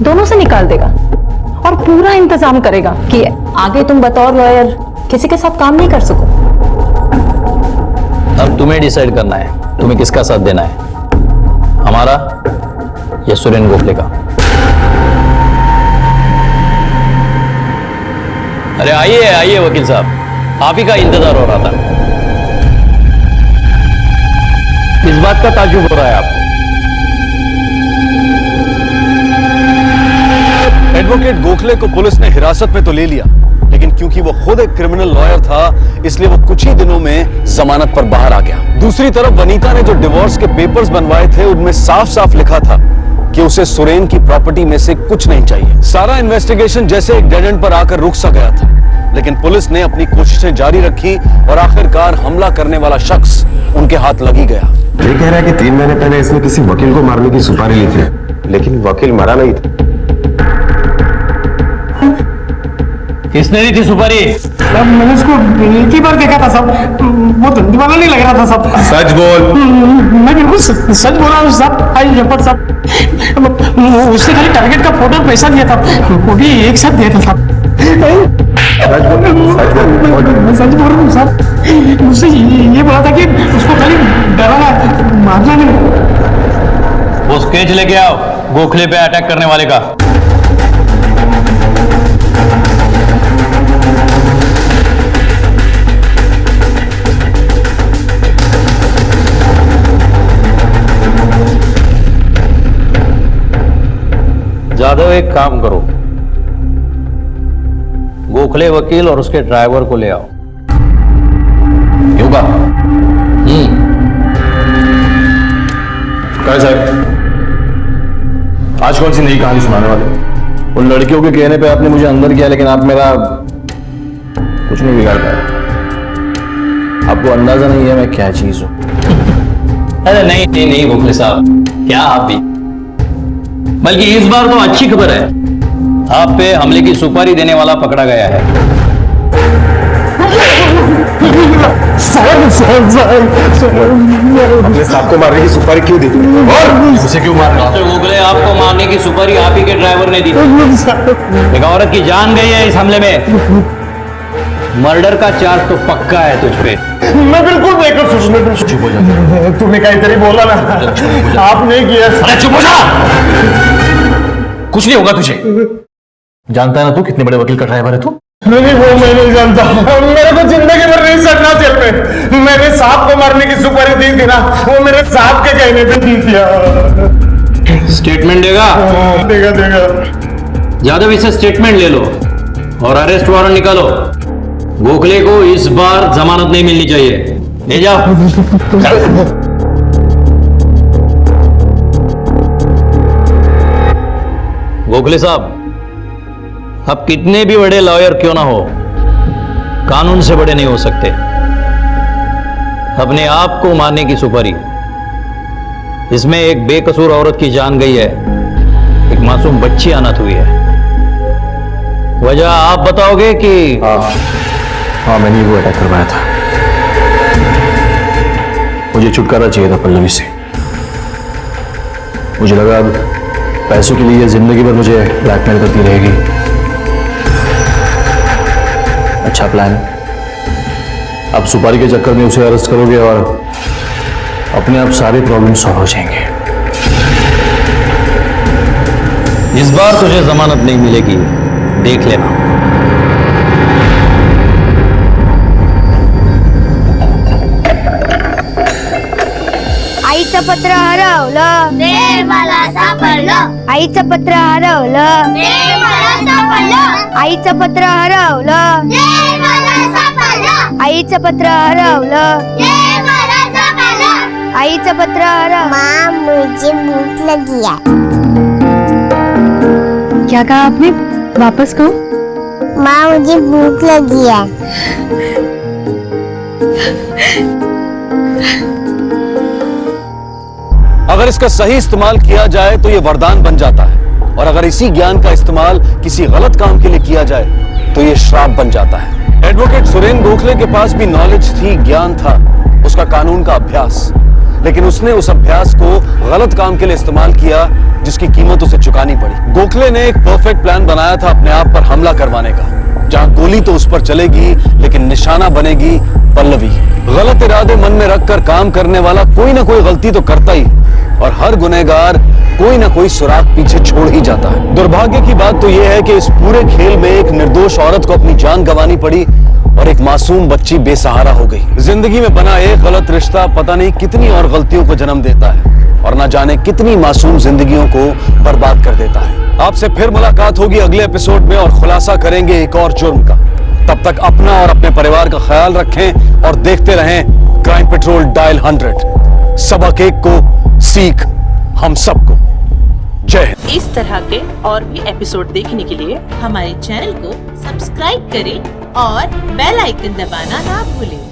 दोनों से निकाल देगा, और पूरा इंतजाम करेगा कि आगे तुम बतौर लॉयर किसी के साथ काम नहीं कर सको। अब तुम्हें डिसाइड करना है तुम्हें किसका साथ देना है, हमारा या सुरेन गोखले का। अरे आइए आइए वकील साहब, आप ही का इंतजार हो रहा था। किस बात का ताज्जुब हो रहा है आपको? एडवोकेट गोखले को पुलिस ने हिरासत में तो ले लिया, लेकिन क्योंकि वो खुद एक क्रिमिनल लॉयर था, इसलिए वो कुछ ही दिनों में जमानत पर बाहर आ गया। दूसरी तरफ वनीता ने जो डिवोर्स के पेपर्स बनवाए थे, उनमें साफ साफ लिखा था कि उसे सुरेन की प्रॉपर्टी में से कुछ नहीं चाहिए। सारा इन्वेस्टिगेशन जैसे एक डेड एंड पर आकर रुक सा गया था, लेकिन पुलिस ने अपनी कोशिशें जारी रखी और आखिरकार हमला करने वाला शख्स उनके हाथ लग ही गया। ये कह रहा है कि 3 महीने पहले इसने किसी वकील को मारने की सुपारी ली थी, लेकिन वकील मरा नहीं था। किसने दी थी सुपारी? मैंने उसको एक ही बार देखा था सब, वो धंधे वाला नहीं लग रहा था सब। सच बोल। मैं बिल्कुल सच बोल रहा हूँ सब। आई जफर साहब, उससे खाली टारगेट का फोटो और पैसा दिया था, वो भी एक साथ दिया था साहब। मैं सच बोल रहा हूँ साहब, मुझसे ये बोला था कि उसको खाली डराना, मारना नहीं। वो स्केच लेके आओ गोखले पे अटैक करने वाले का। जादव एक काम करो, गोखले वकील और उसके ड्राइवर को ले आओ। योगा क्या साहब, आज कौन सी नई कहानी सुनाने वाले? उन लड़कियों के कहने पे आपने मुझे अंदर किया, लेकिन आप मेरा कुछ नहीं बिगाड़ पाए। आपको अंदाजा नहीं है मैं क्या चीज हूं। अरे नहीं नहीं नहीं गोखले साहब, क्या आप भी, बल्कि इस बार तो अच्छी खबर है, आप पे हमले की सुपारी देने वाला पकड़ा गया है। अपने साहब को मारने की सुपारी क्यों दी तुमने? और उसे क्यों मार रहा? गोखले, आपको मारने की सुपारी आप ही के ड्राइवर ने दी थी। एक औरत की जान गई है इस हमले में, मर्डर का चार्ज तो पक्का है तुझ पे। मैं बिल्कुल बेकसूर हूं। चुप हो जा, तुमने कहीं तेरी बोला ना, आपने किया। अरे चुप हो जा, कुछ नहीं होगा तुझे। जानता है ना तू कितने बड़े वकील का ड्राइवर है तू? नहीं वो मैं नहीं जानता, मेरे को जिंदगी भर नहीं सड़ना जेल में। मैंने साहब को मारने की सुपारी दी थी ना, वो मेरे साहब के कहने पे दी थी। स्टेटमेंट देगा? देगा देगा। जादव, इसे स्टेटमेंट ले लो और अरेस्ट वारंट निकालो। गोखले को इस बार जमानत नहीं मिलनी चाहिए, ले जाओ। गोखले साहब, अब कितने भी बड़े लॉयर क्यों ना हो, कानून से बड़े नहीं हो सकते। अपने आप को मारने की सुपारी, इसमें एक बेकसूर औरत की जान गई है, एक मासूम बच्ची अनाथ हुई है। वजह आप बताओगे कि? हाँ मैंने वो अटैक करवाया था। मुझे छुटकारा चाहिए था पल्लवी से। मुझे लगा अब पैसों के लिए जिंदगी भर मुझे ब्लैकमेल करती रहेगी। अच्छा प्लान। अब सुपारी के चक्कर में उसे अरेस्ट करोगे और अपने आप सारे प्रॉब्लम सॉल्व हो जाएंगे। इस बार तुझे जमानत नहीं मिलेगी, देख लेना। आईचं पत्र हरवलं, मला सापडलं. आईचं पत्र हरवलं, मला सापडलं. आईचं पत्र हरवलं, मला सापडलं. आईचं पत्र हरवलं, मला सापडलं. आईचं पत्र हरवलं. माँ मुझे भूख लगी है. क्या कहा आपने? वापस कहो। माँ मुझे भूख लगी है. अगर इसका सही इस्तेमाल किया जाए तो ये वरदान बन जाता है, और अगर इसी ज्ञान का इस्तेमाल किसी गलत काम के लिए किया जाए तो ये श्राप बन जाता है। एडवोकेट सुरेन गोखले के पास भी नॉलेज थी, ज्ञान था, उसका कानून का अभ्यास, लेकिन उसने उस अभ्यास को गलत काम के लिए इस्तेमाल किया, जिसकी कीमत उसे चुकानी पड़ी। गोखले ने एक परफेक्ट प्लान बनाया था अपने आप पर हमला करवाने का, जहां गोली तो उस पर चलेगी लेकिन निशाना बनेगी पल्लवी। गलत इरादे मन में रखकर काम करने वाला कोई ना कोई गलती तो करता ही, और हर गुनहगार कोई ना कोई सुराग पीछे छोड़ ही जाता है। दुर्भाग्य की बात तो यह है कि इस पूरे खेल में एक निर्दोष औरत को अपनी जान गंवानी पड़ी और एक मासूम बच्ची बेसहारा हो गई। जिंदगी में बना एक गलत रिश्ता पता नहीं कितनी और गलतियों को जन्म देता है, और ना जाने कितनी मासूम जिंदगियों को बर्बाद कर देता है। आपसे फिर मुलाकात होगी अगले एपिसोड में और खुलासा करेंगे एक और जुर्म का। तब तक अपना और अपने परिवार का ख्याल रखें और देखते रहें क्राइम पेट्रोल डायल 100। सबक एक को सीख हम सबको। जय हिंद। इस तरह के और भी एपिसोड देखने के लिए हमारे चैनल को सब्सक्राइब करें और बेल आइकन दबाना ना भूलें।